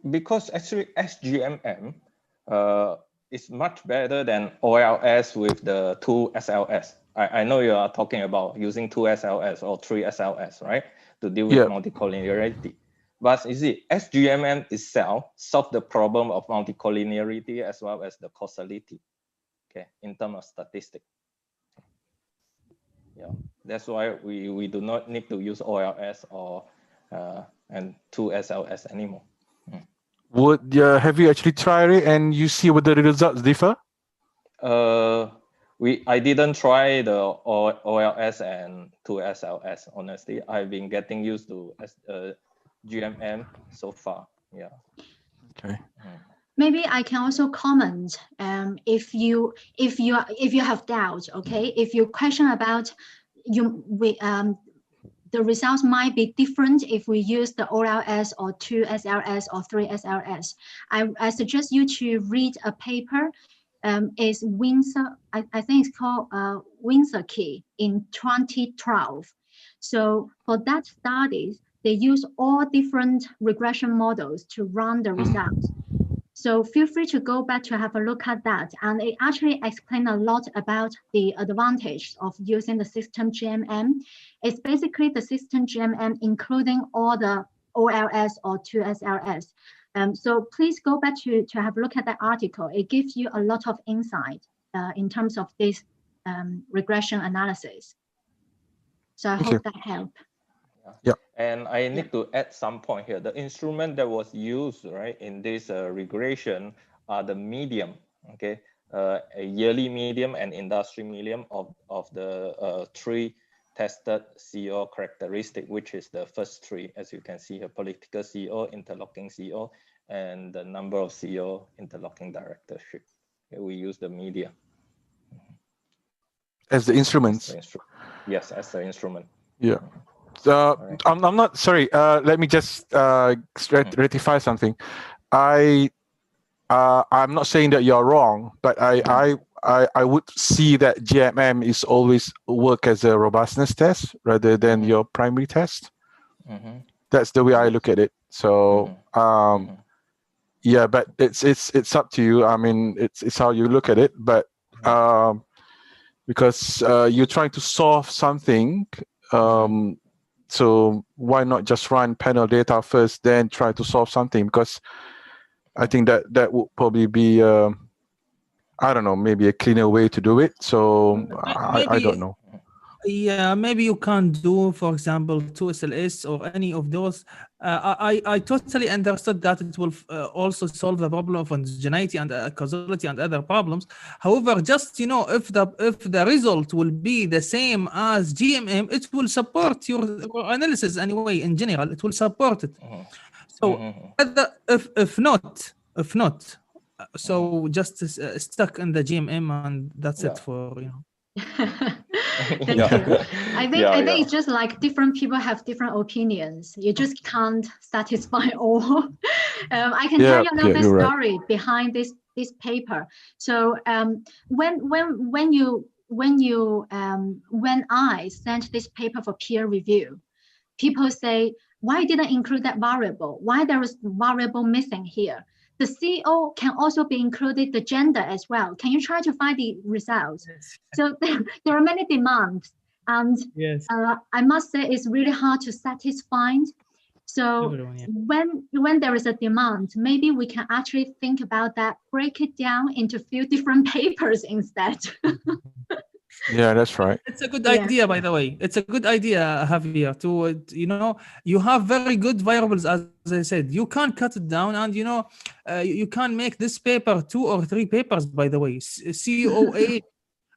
Because actually SGMM is much better than OLS with the 2 SLS. I know you are talking about using 2 SLS or 3 SLS, right, to deal with multicollinearity. But you see, SGMM itself solves the problem of multicollinearity as well as the causality, okay, in terms of statistics. Yeah, that's why we do not need to use OLS or and 2 SLS anymore. Have you actually tried it and you see what the results differ? I didn't try the OLS and 2 SLS. Honestly, I've been getting used to GMM so far. Yeah. Okay. Maybe I can also comment. If you have doubts, okay, if you question about the results might be different if we use the OLS or 2 SLS or 3 SLS. I suggest you to read a paper. Is Windsor, I think it's called Windsor Key in 2012. So for that study, they use all different regression models to run the results. So feel free to go back to have a look at that. And it actually explains a lot about the advantage of using the system GMM. It's basically the system GMM, including all the OLS or 2 SLS. So please go back to have a look at that article. It gives you a lot of insight in terms of this regression analysis. So I hope that helped. Yeah. And I need to add some point here. The instrument that was used, right, in this regression are the medium, okay, a yearly medium and industry medium of the 3 tested CEO characteristic, which is the first 3, as you can see here: political CEO, interlocking CEO, and the number of CEO interlocking directorship. Okay, we use the media as the instruments. Yes, as the instrument. Yeah. I'm not sorry. Let me just rectify something. I'm not saying that you're wrong, but I would see that GMM is always work as a robustness test rather than your primary test. That's the way I look at it. So yeah, but it's up to you. I mean, it's how you look at it. But because you're trying to solve something, so why not just run panel data first, then try to solve something? Because I think that would probably be I don't know, maybe a cleaner way to do it. So I don't know. Yeah, maybe you can't do, for example, 2SLS or any of those. I totally understood that it will also solve the problem of homogeneity and causality and other problems. However, just if the result will be the same as GMM, it will support your analysis anyway. In general, it will support it. So if not, so just stuck in the GMM, and that's it for Thank you. I think it's just like different people have different opinions. You just can't satisfy all. I can tell you a little bit story behind this paper. So when I sent this paper for peer review, people say, why didn't include that variable? Why there is variable missing here? The CO can also be included, the gender as well. Can you try to find the results? So there are many demands, and I must say it's really hard to satisfy. So when there is a demand, maybe we can actually think about that, break it down into a few different papers instead. Yeah, that's right. It's a good idea, by the way. It's a good idea, Javier, to, you have very good variables, as I said. You can cut it down, and, you can make this paper 2 or 3 papers, by the way. COA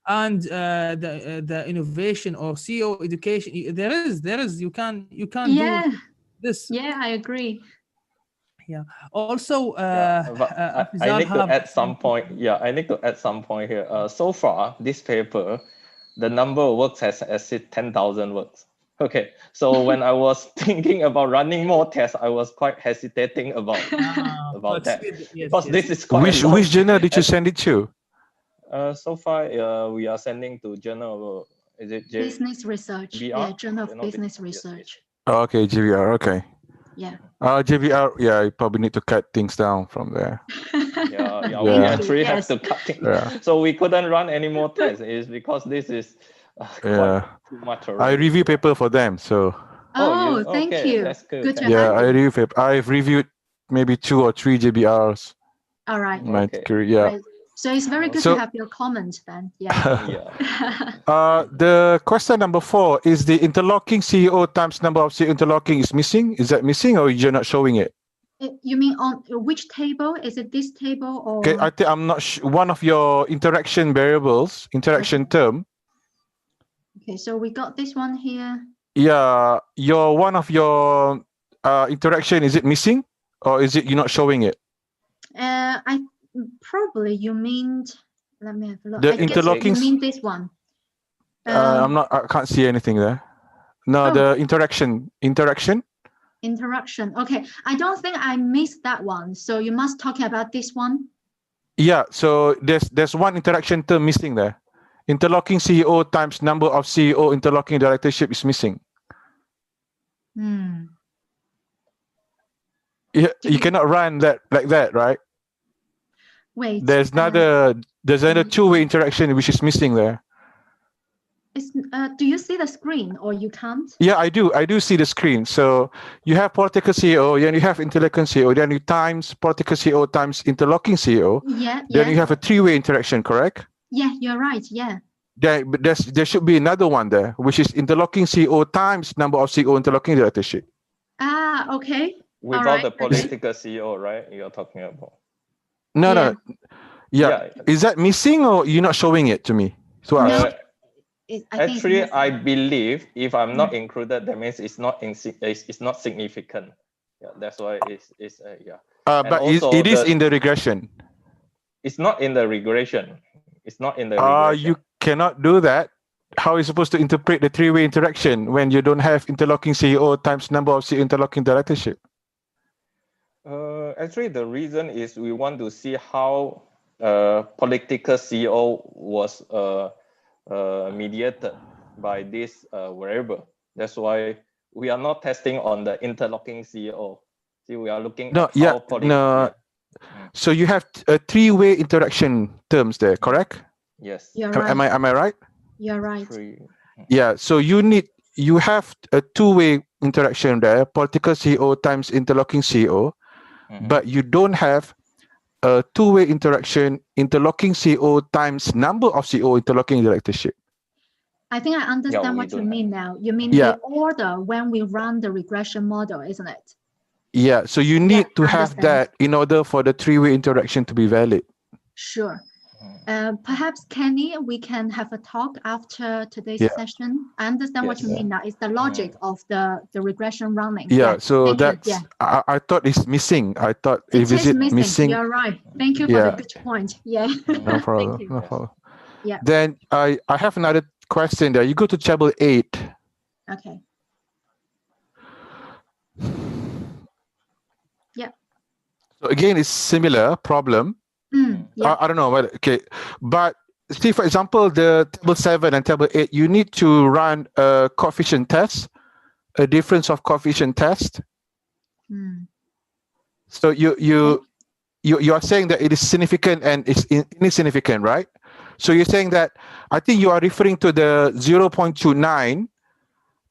and the innovation or CO education. There is, you can do this. Yeah, I agree. Yeah. Also, I need to add some point. Yeah, I need to add some point here. So far, this paper, the number of works has exceeded 10,000 works. Okay, so when I was thinking about running more tests, I was quite hesitating about that. Because this is quite which journal did you send it to? So far, we are sending to journal. Is it Business Research? GBR? Yeah, Journal of Business Research. Oh, okay, GBR. Okay. Yeah. GBR. Yeah, you probably need to cut things down from there. We actually have to cut things. So we couldn't run any more tests. Is because this is quite too much already. I review paper for them, so. Thank you. That's good. Good to have I review paper. I've reviewed maybe 2 or 3 GBRs. All right. In my career, Right. So it's very good to have your comment then. The question number 4 is the interlocking CEO times number of CEO interlocking is missing. Is that missing, or you're not showing it? You mean on which table? Is it this table or? Okay, I think I'm not sure. One of your interaction variables, interaction term. Okay, so we got this one here. Yeah, one of your interaction, is it missing, or is it you're not showing it? I probably you mean. Let me have a look. The interlocking. You mean this one? I can't see anything there. No, the interaction. Interaction. Okay, I don't think I missed that one. So you must talk about this one. Yeah. So there's one interaction term missing there. Interlocking CEO times number of CEO interlocking directorship is missing. You cannot run that like that, right? Wait. There's another two-way interaction which is missing there. Do you see the screen or you can't? Yeah, I do. I do see the screen. So you have political CEO, then you have interlocking CEO, then you times political CEO times interlocking CEO. Then you have a 3-way interaction, correct? Yeah, you're right. Yeah. There should be another one there, which is interlocking CEO times number of CEO interlocking directorship. Okay. Without the political CEO, right? You're talking about. No. Yeah. Is that missing, or you're not showing it to me? So actually, I believe if I'm not included, that means it's not significant. Yeah, that's why it's. But it is in the regression. It's not in the regression. It's not in the regression. You cannot do that. How are you supposed to interpret the 3-way interaction when you don't have interlocking CEO times number of CEO interlocking directorship? Actually, the reason is we want to see how political CEO was mediated by this variable. That's why we are not testing on the interlocking CEO. See, we are looking No, at how So you have a three-way interaction terms there, correct? Yes. You're right. Am I right? You're right. Yeah. So you have a two-way interaction there, political CEO times interlocking CEO, but you don't have a two-way interaction, interlocking CEO times number of CEO interlocking directorship. I think I understand what you mean now. You mean the order when we run the regression model, isn't it? Yeah, so you need to have that in order for the three-way interaction to be valid. Sure. Perhaps, Kenny, we can have a talk after today's session. I understand what you mean now. It's the logic of the regression running. Yeah, so that's, I thought it's missing. I thought it is missing. You're right. Thank you for the good point. Yeah. No problem. Thank you. No problem. Yeah. Then I have another question there. You go to table 8. Okay. Yeah. So again, it's similar problem. Yeah. I don't know, but okay. But see, for example, the table 7 and table 8, you need to run a coefficient test, a difference of coefficient test. So you are saying that it is significant and it's insignificant, right? So you're saying that, I think you are referring to the 0.29.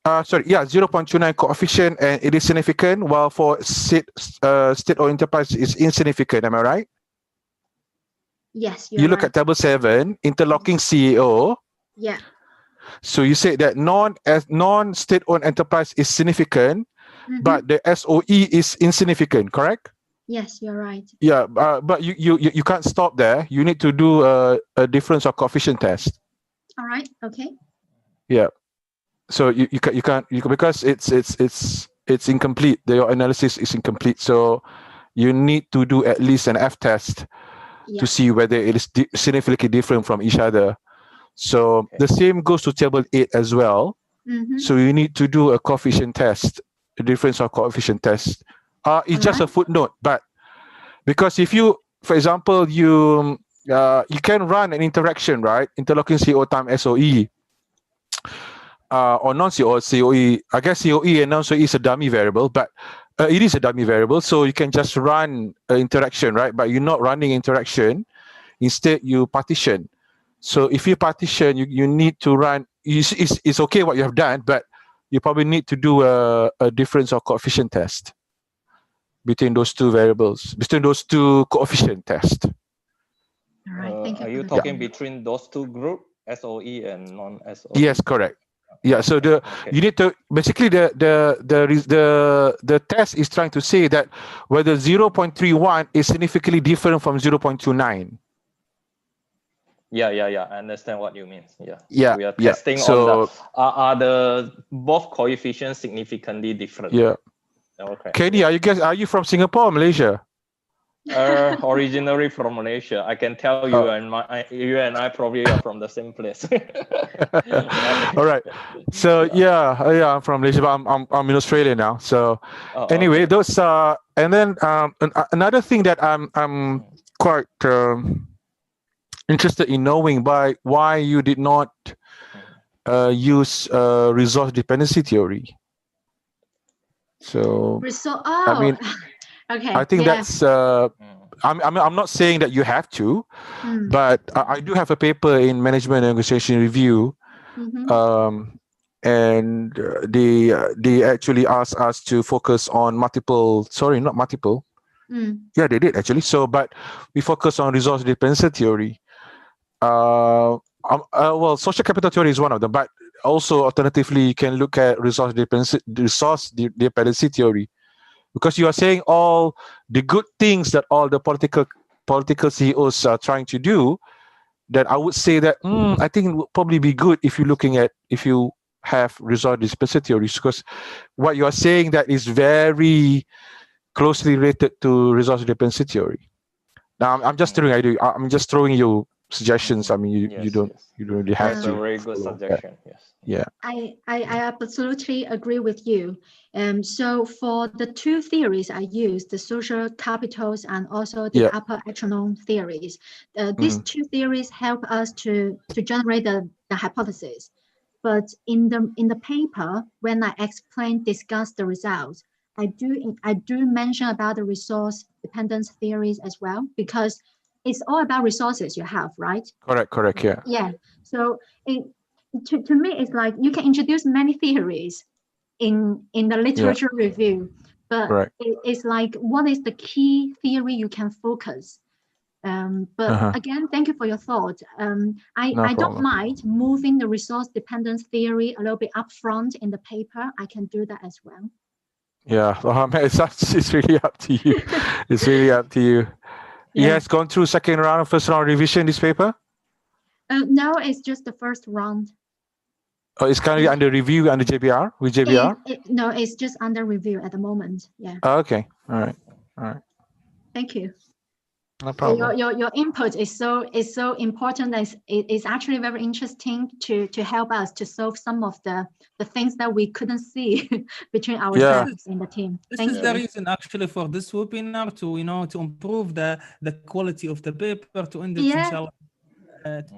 0.29 coefficient, and it is significant, while for state or enterprise is insignificant. Am I right? Yes, you look at table 7, interlocking CEO. Yeah. So you say that non-state-owned enterprise is significant, but the SOE is insignificant, correct? Yes, you're right. Yeah, but you can't stop there. You need to do a difference of coefficient test. All right. Okay. Yeah. So you can't because it's incomplete. Your analysis is incomplete. So you need to do at least an F test to see whether it is significantly different from each other. So the same goes to table 8 as well. So you need to do a coefficient test, a difference of coefficient test. It's just a footnote, but because if you, for example, you can run an interaction, right? Interlocking CO times SOE. Or non-CO COE. I guess COE and non-COE is a dummy variable, but it is a dummy variable, so you can just run an interaction, right? But you're not running interaction. Instead, you partition. So if you partition, you need to run. It's okay what you have done, but you probably need to do a difference of coefficient test between those two variables, between those two coefficient tests. All right. Thank you. Are you talking between those two groups, SOE and non-SOE? Yes, correct. Yeah, so you need to basically the test is trying to say that whether 0.31 is significantly different from 0.29. Yeah. I understand what you mean. Yeah. We are testing on are the both coefficients significantly different? Yeah. Okay. Kenny, are you from Singapore or Malaysia? Originally from Malaysia. I can tell you, you and I probably are from the same place. All right. So yeah, I'm from Malaysia, but I'm in Australia now. So anyway, those and then another thing that I'm quite interested in knowing why you did not use resource dependency theory. So I mean. Okay. I think that's. I'm not saying that you have to, but I do have a paper in Management and Negotiation Review, and they actually asked us to focus on multiple. Sorry, not multiple. Yeah, they did actually. So, but we focus on resource dependency theory. Well, social capital theory is one of them, but also alternatively, you can look at resource dependency theory. Because you are saying all the good things that all the political CEOs are trying to do, that I would say that I think it would probably be good if you have resource dependency theories, because what you are saying that is very closely related to resource dependency theory. Now I'm just throwing you suggestions. I mean, you don't really have to. That's a very good suggestion. Yes. Yeah. I absolutely agree with you. So for the two theories I used, the social capitals and also the upper echelon theories, these two theories help us to generate the hypothesis. But in the paper, when I discuss the results, I do mention about the resource dependence theories as well, because it's all about resources you have, right? Correct, yeah. Yeah. So to me, it's like you can introduce many theories in the literature review, but it's like, what is the key theory you can focus? But again, thank you for your thought. I don't mind moving the resource dependence theory a little bit upfront in the paper. I can do that as well. Yeah, it's really up to you. It's really up to you. Yeah. It has gone through second round, first round revision, this paper? No, it's just the first round. Oh, it's currently under review under JBR, with JBR? No, it's just under review at the moment. Yeah. Oh, okay, all right. Thank you. No problem. Your input is so important. It's actually very interesting to help us to solve some of the things that we couldn't see between ourselves in the team. This is the reason actually for this webinar, to improve the quality of the paper, to end it, inshallah,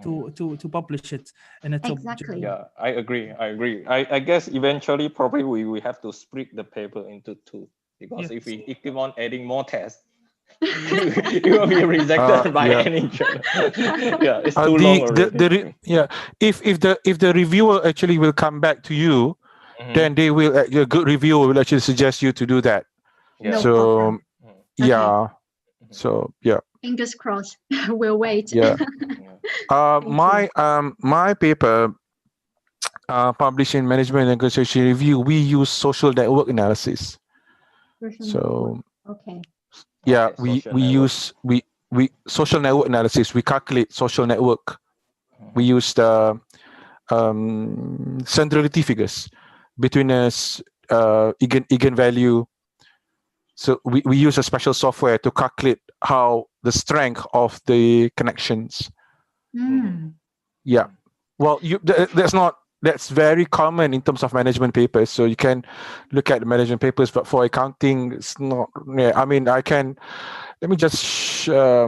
to publish it in a top. Exactly. Yeah, I agree. I guess eventually probably we have to split the paper into two, because if we keep on adding more tests, it will be rejected by any journal. Yeah, it's too long already. If the reviewer actually will come back to you, then they will, a good reviewer will actually suggest you to do that. Yeah. So so yeah. Fingers crossed. We'll wait. Yeah. My paper published in Management and Conceptual Review, we use social network analysis. Okay. Yeah, we use social network analysis. We calculate social network. We use the centrality figures between eigenvalue. So we use a special software to calculate how the strength of the connections. Yeah. Well, that's very common in terms of management papers. So you can look at the management papers, but for accounting, it's not. Yeah, I mean, let me just. Or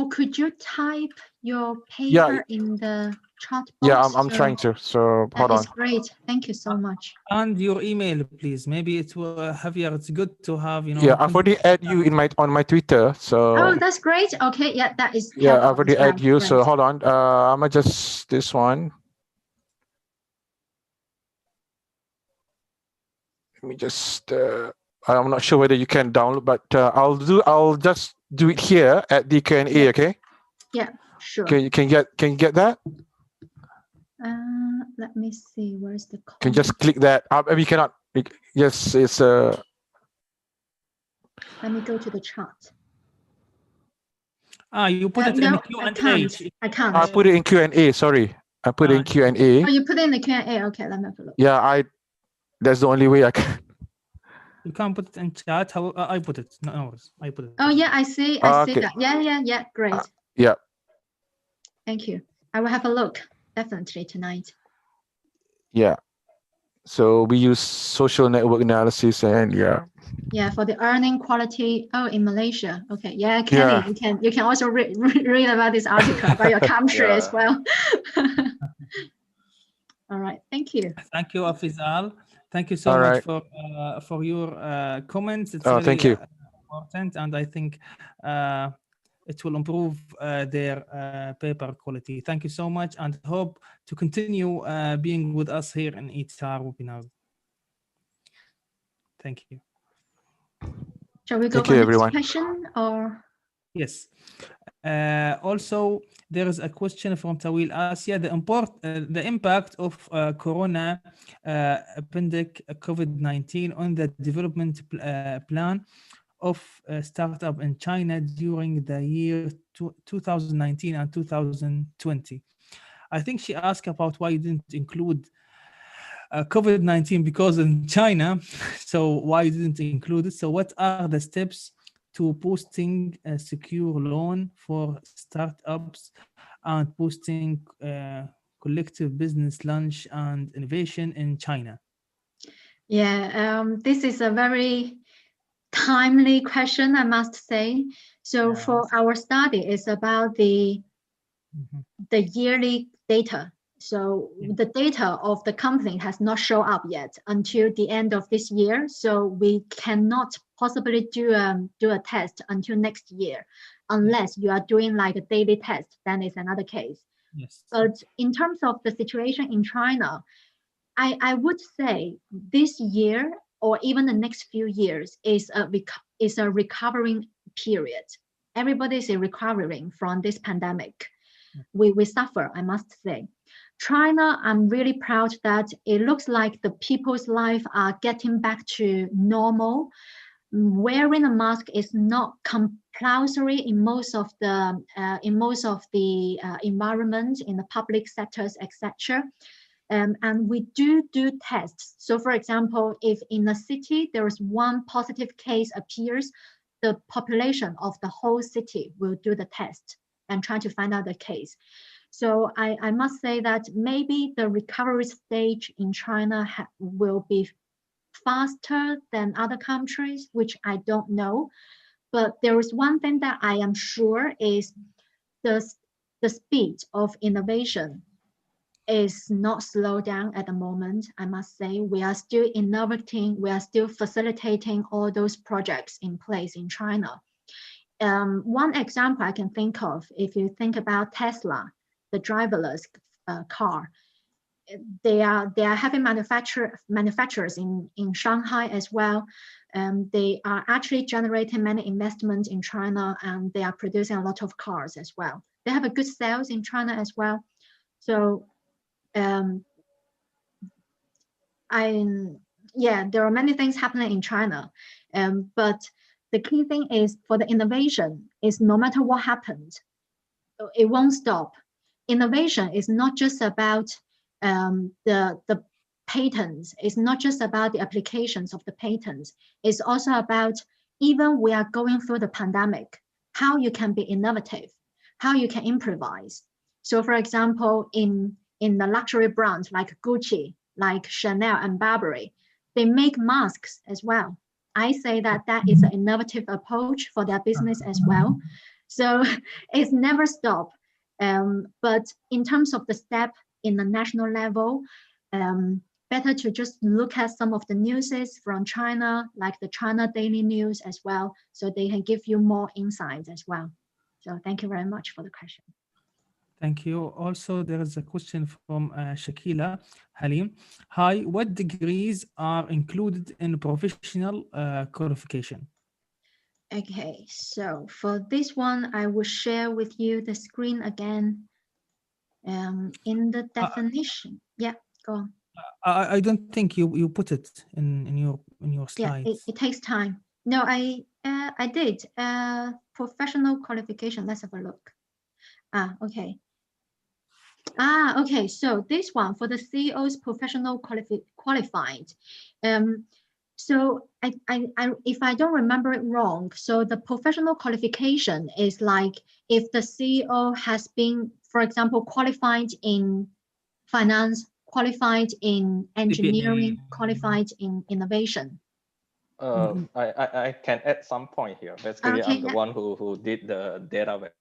could you type your paper in the chat box? Yeah, I'm trying to. So hold on. That's great. Thank you so much. And your email, please. Maybe it will, Javier, it's good to have, Yeah, I've already added you on my Twitter. So. Oh, that's great. Okay, yeah, that is. Yeah, I've already added you. Great. So hold on. I'm gonna just this one. Let me just. I'm not sure whether you can download, but I'll just do it here at the Q&A. Okay. Yeah, sure. Can you get that? Let me see. Where's the comment? Can you just click that? I mean, you cannot. Yes, it's Let me go to the chat. You put it in Q&A. I can't. I put it in Q&A. Sorry, I put it in Q&A. Oh, you put it in the Q&A. Okay, let me have a look. Yeah, that's the only way I can. You can't put it in chat. How I put it? No, I put it. Oh yeah, I see. I see that. Yeah. Great. Yeah. Thank you. I will have a look definitely tonight. Yeah. So we use social network analysis and Yeah, for the earning quality. Oh, in Malaysia. Okay. Yeah, Kelly, you can also read about this article about your country as well. All right. Thank you. Thank you, Afizal. Thank you so much for your comments. It's really thank you. Important, and I think it will improve their paper quality. Thank you so much, and hope to continue being with us here in ITAR webinars. Thank you. Shall we go to the next question? Or yes. Also, there is a question from Tawil Asia. The impact of Corona pandemic COVID-19 on the development plan of startup in China during the year 2019 and 2020. I think she asked about why you didn't include COVID-19 because in China, so why you didn't include it? So what are the steps to boosting a secure loan for startups and boosting collective business launch and innovation in China? Yeah, this is a very timely question, I must say. So for our study, it's about the yearly data. So the data of the company has not shown up yet until the end of this year. So we cannot possibly do a test until next year, unless you are doing like a daily test, then it's another case. Yes. But in terms of the situation in China, I would say this year or even the next few years is a recovering period. Everybody is recovering from this pandemic. We suffer, I must say. China, I'm really proud that it looks like the people's life are getting back to normal. Wearing a mask is not compulsory in most of the environment, in the public sectors, etc. And we do tests. So for example, if in a city there is one positive case appears, the population of the whole city will do the test and try to find out the case. So I must say that maybe the recovery stage in China will be faster than other countries, which I don't know. But there is one thing that I am sure is the speed of innovation is not slowed down at the moment. I must say we are still innovating, we are still facilitating all those projects in place in China. One example I can think of, if you think about Tesla, the driverless car, they are having manufacturers in Shanghai as well. They are actually generating many investments in China, and they are producing a lot of cars as well. They have a good sales in China as well. So there are many things happening in China, but the key thing is for the innovation is no matter what happens, it won't stop. Innovation is not just about the patents. It's not just about the applications of the patents. It's also about, even we are going through the pandemic, how you can be innovative, how you can improvise. So for example, in the luxury brands like Gucci, like Chanel and Burberry, they make masks as well. I say that is an innovative approach for their business as well. So it's never stop. But in terms of the step in the national level, better to just look at some of the newses from China, like the China Daily News as well, so they can give you more insights as well. So thank you very much for the question. Thank you. Also, there is a question from Shakila Halim. Hi, what degrees are included in professional qualification? Okay, so for this one, I will share with you the screen again. In the definition, go on. I don't think you put it in your slides. Yeah, it takes time. No, I did. Professional qualification. Let's have a look. Okay. Okay. So this one for the CEO's professional qualified. So if I don't remember it wrong, so the professional qualification is like if the CEO has been, for example, qualified in finance, qualified in engineering, qualified in innovation. I can add some point here. Basically, okay, I'm the one who did the database.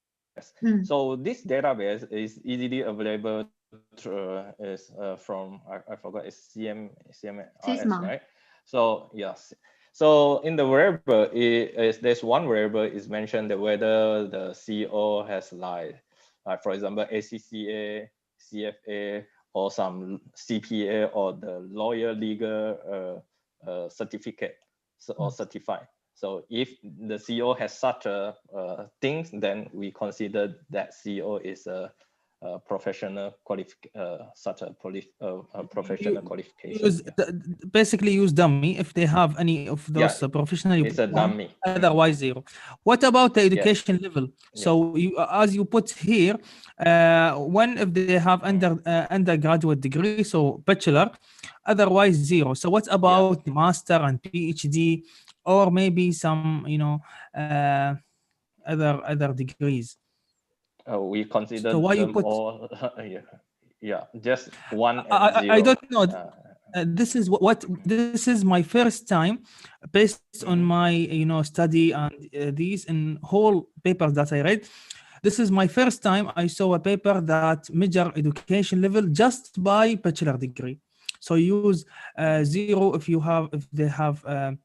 So this database is easily available from I forgot, it's CMRS, right? So yes. So in the variable, there's one variable is mentioned that whether the CEO has like for example ACCA, CFA, or some CPA or the lawyer legal certificate or certified. So if the CEO has such a things, then we consider that CEO is a professional professional qualification. Basically use dummy if they have any of those professional. It's a dummy. Otherwise zero. What about the education level? So you, as you put here, when if they have undergraduate degree, so bachelor, otherwise zero. So what about master and PhD, or maybe some other degrees? We consider so why them you put all. Just one and I zero. don't know. This is this is my first time, based on my study and these and whole papers that I read. This is my first time I saw a paper that measure education level just by bachelor degree. So you use 0 if they have an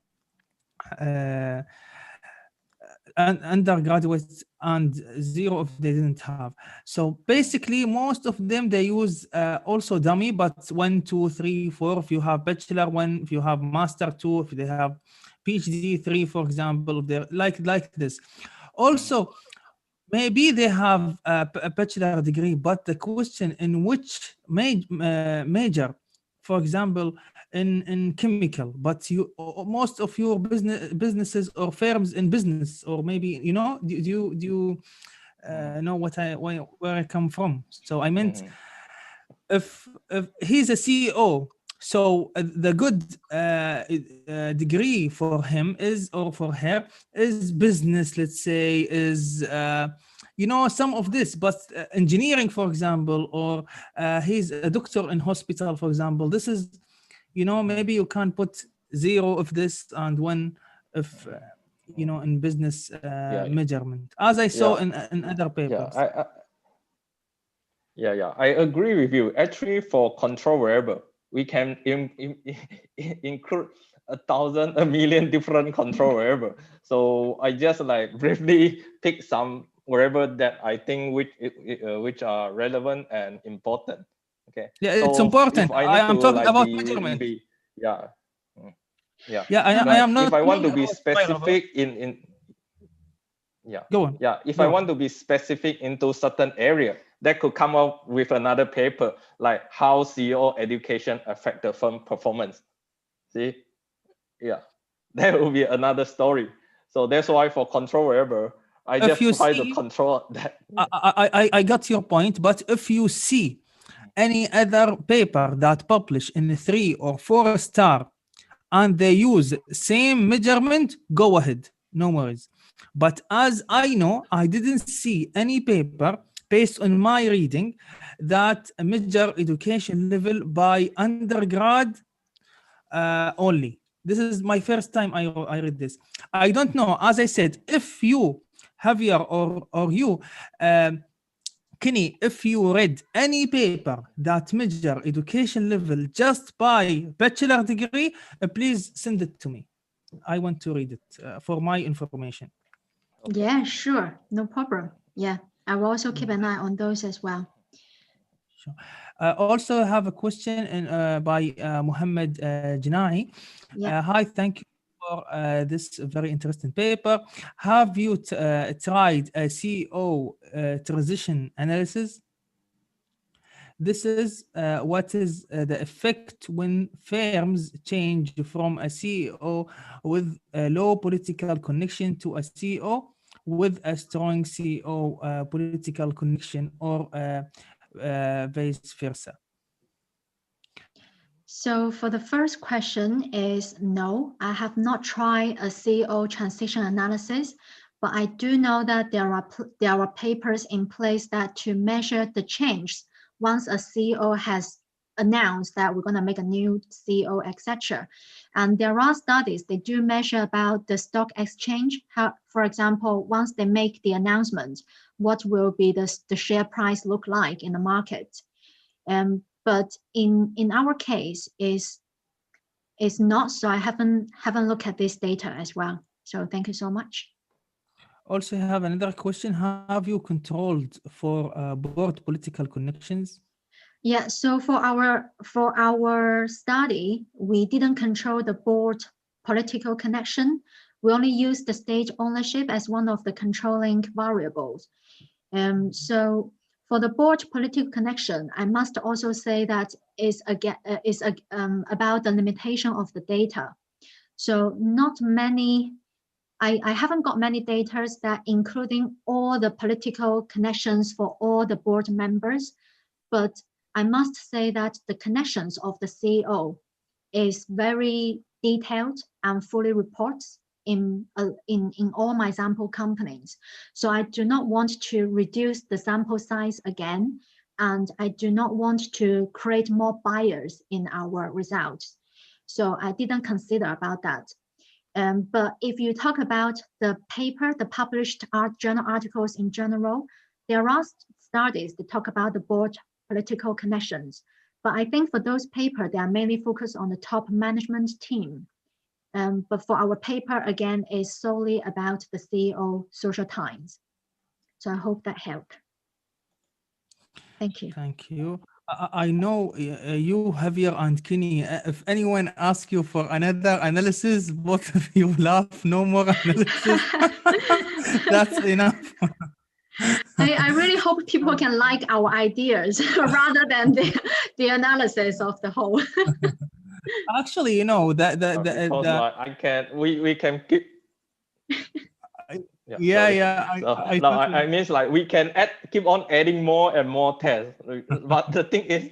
undergraduates and 0 if they didn't have. So basically most of them they use also dummy, but 1, 2, 3, 4 if you have bachelor, 1 if you have master, 2 if they have PhD, 3 for example, if they're like this. Also maybe they have a bachelor degree, but the question in which major, for example, in chemical, but you most of your businesses or firms in business, or maybe do you know where I come from? So I meant if he's a CEO, so the good degree for him is, or for her, is business, let's say, is some of this, but engineering, for example, or he's a doctor in hospital, for example, this is maybe you can't put 0 of this and 1 of in business measurement, as I saw in other papers. I agree with you. Actually, for control variable, we can include 1,000, 1,000,000 different control variable. So I just briefly pick some variable that I think which are relevant and important. Okay. Yeah, so it's important. I am talking about measurement. I am not. If I want to be specific Go on. If I want to be specific into certain area, that could come up with another paper, like how CEO education affect the firm performance. See, that will be another story. So that's why for control variable, I just try to control that. I got your point, but if you see any other paper that publish in 3 or 4 star and they use same measurement, go ahead, no worries. But as I know, I didn't see any paper based on my reading that measure education level by undergrad only. This is my first time I read this. I don't know, as I said, if you, Javier, or you, Kenny, if you read any paper that measure education level just by bachelor degree, please send it to me. I want to read it for my information. Okay. Yeah, sure. No problem. Yeah, I will also keep an eye on those as well. Sure. Also have a question by Mohammed Jinahi. Yeah. Hi, thank you for this very interesting paper. Have you tried a CEO transition analysis? This is what is the effect when firms change from a CEO with a low political connection to a CEO with a strong CEO political connection, or vice versa. So for the first question is no, I have not tried a CEO transition analysis, but I do know that there are papers in place that to measure the change once a CEO has announced that we're going to make a new CEO, etc. And there are studies, they do measure about the stock exchange. How, for example, once they make the announcement, what will be the share price look like in the market? But in our case is not, so I haven't looked at this data as well. So thank you so much. Also have another question. Have you controlled for board political connections? Yeah, so for our study, we didn't control the board political connection. We only used the state ownership as one of the controlling variables. So for the board political connection, I must also say that is about the limitation of the data. So not many, I haven't got many data that including all the political connections for all the board members, but I must say that the connections of the CEO is very detailed and fully reports in all my sample companies. So I do not want to reduce the sample size again, and I do not want to create more bias in our results. So I didn't consider about that. But if you talk about the paper, the published journal articles in general, there are studies that talk about the board political connections, but I think for those papers, they are mainly focused on the top management team. But for our paper, again, is solely about the CEO social ties. So I hope that helped. Thank you. Thank you. I know you, Javier and Kenny, if anyone asks you for another analysis, both of you laugh, no more analysis. That's enough. I really hope people can like our ideas rather than the analysis of the whole. Actually, you know, we can keep. I mean, like we can keep on adding more and more tests. But the thing is,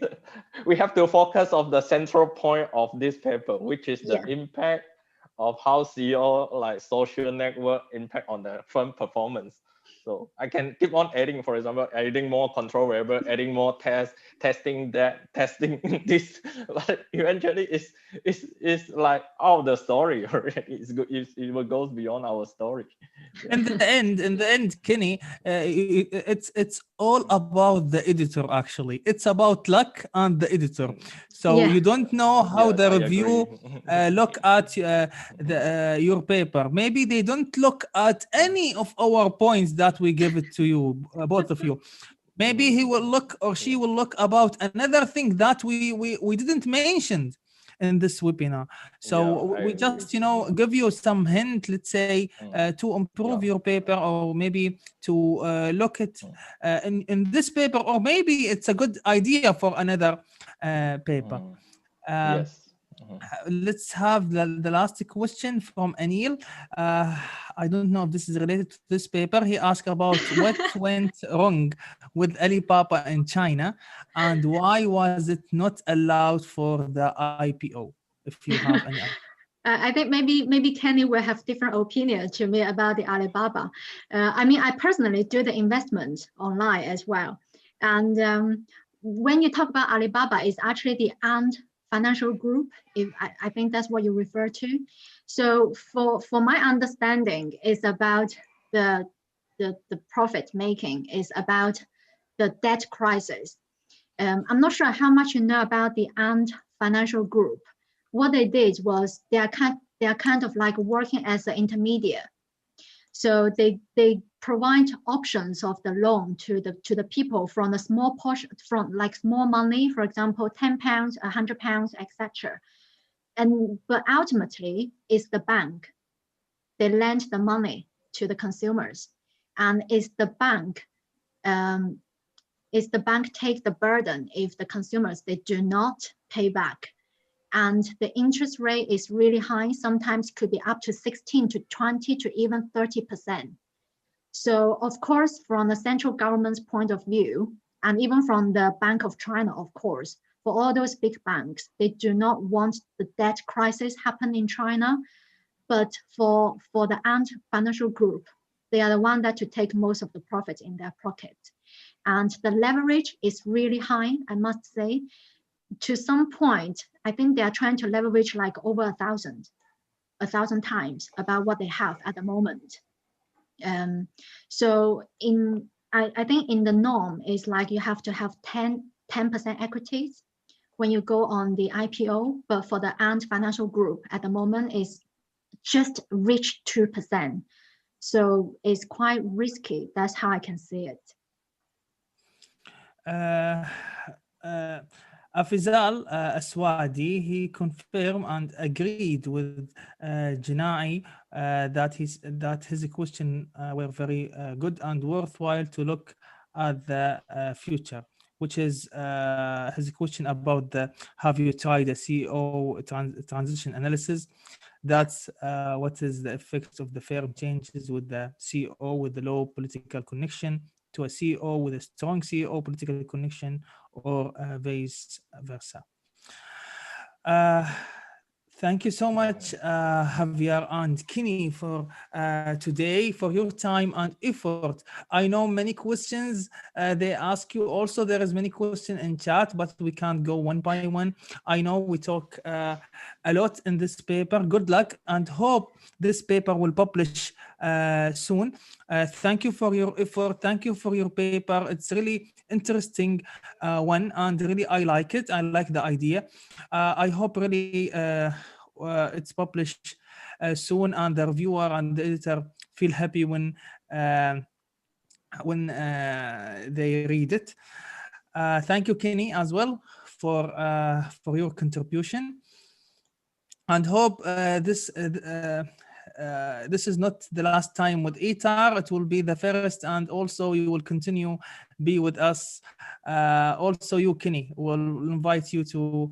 we have to focus on the central point of this paper, which is the impact of how CEO, like social network, impact on the firm performance. So I can keep on adding, for example, adding more control variable, adding more tests, testing that, testing this. But eventually, it's like out of the story already. It's good. It goes beyond our story. In the end, Kenny, it's all about the editor. Actually, it's about luck and the editor. So you don't know how the review look at your paper. Maybe they don't look at any of our points that we give it to you, both of you. Maybe he will look or she will look about another thing that we didn't mention in this webinar. So we just, you know, give you some hint, let's say, to improve your paper, or maybe to look at in this paper, or maybe it's a good idea for another paper. Yes. Let's have the last question from Anil. I don't know if this is related to this paper. He asked about what went wrong with Alibaba in China, and why was it not allowed for the IPO? If you have any idea. I think maybe Kenny will have different opinion to me about the Alibaba. I mean, I personally do the investment online as well. And when you talk about Alibaba, it's actually the Ant Financial Group. If I think that's what you refer to. So for my understanding, it's about the profit making, is about the debt crisis. I'm not sure how much you know about the Ant Financial Group. What they did was they are kind of like working as an intermediate. So they provide options of the loan to the people from a small portion, from like small money, for example, £10, £100, etc. But ultimately, it's the bank. They lend the money to the consumers, and it's the bank take the burden if the consumers they do not pay back. And the interest rate is really high, sometimes could be up to 16 to 20 to even 30%. So of course, from the central government's point of view, and even from the Bank of China, of course, for all those big banks, they do not want the debt crisis happen in China. But for the Ant Financial Group, they are the one that to take most of the profit in their pocket. And the leverage is really high, I must say. To some point, I think they are trying to leverage like over 1,000 times about what they have at the moment. So I think in the norm is like you have to have 10% equities when you go on the IPO, but for the Ant Financial Group at the moment is just reach 2%. So it's quite risky. That's how I can see it. Afizal Aswadi, he confirmed and agreed with Janai that his question were very good and worthwhile to look at the future, which is his question about have you tried a CEO transition analysis? That's what is the effect of the firm changes with the CEO with the low political connection to a CEO with a strong CEO political connection, or vice versa. Thank you so much, Javier and Kenny, for today, for your time and effort. I know many questions they ask you. Also, there is many questions in chat, but we can't go one by one. I know we talk a lot in this paper. Good luck, and hope this paper will publish soon. Thank you for your effort. Thank you for your paper. It's really interesting one, and really I like it. I like the idea. I hope really it's published soon, and the reviewer and the editor feel happy when they read it. Thank you, Kenny, as well for your contribution, and hope this is not the last time with ITAR. It will be the first, and also you will continue be with us. Also, you, Kenny, will invite you to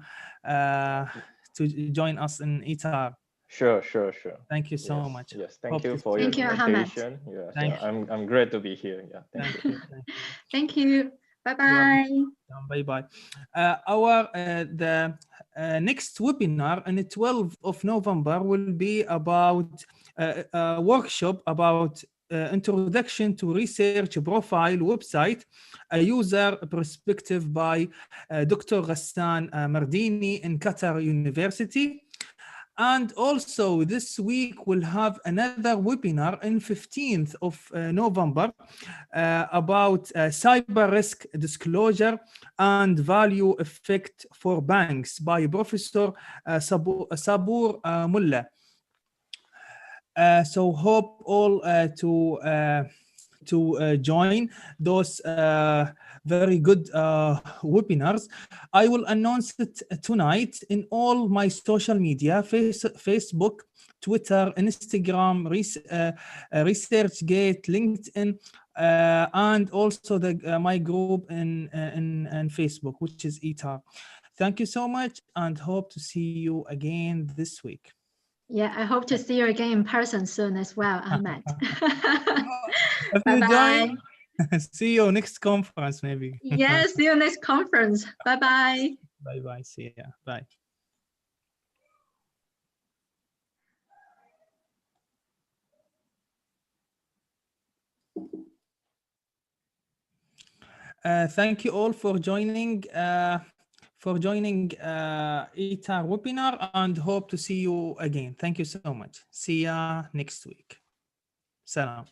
join us in ITAR. Sure. Thank you so much. Yes, thank Hope you to for see your Thank you, Ahmed. invitation. Yes, Thank you. I'm great to be here. Yeah, thank you. Thank you. Bye-bye. Bye-bye. The next webinar on the 12th of November will be about a workshop about introduction to research profile website, a user perspective by Dr. Ghassan Mardini in Qatar University. And also this week we'll have another webinar on 15th of November about cyber risk disclosure and value effect for banks by Professor Sabur Mullah. So hope all to join those very good webinars. I will announce it tonight in all my social media, Facebook, Twitter, Instagram, ResearchGate, LinkedIn, and also my group in Facebook, which is ITAR. Thank you so much, and hope to see you again this week. Yeah, I hope to see you again in person soon as well, Ahmed. If you join, see you next conference maybe. Yes, see you next conference. Bye-bye. Bye-bye. See ya. Bye. Thank you all for joining ITAR webinar, and hope to see you again. Thank you so much. See ya next week. Salam.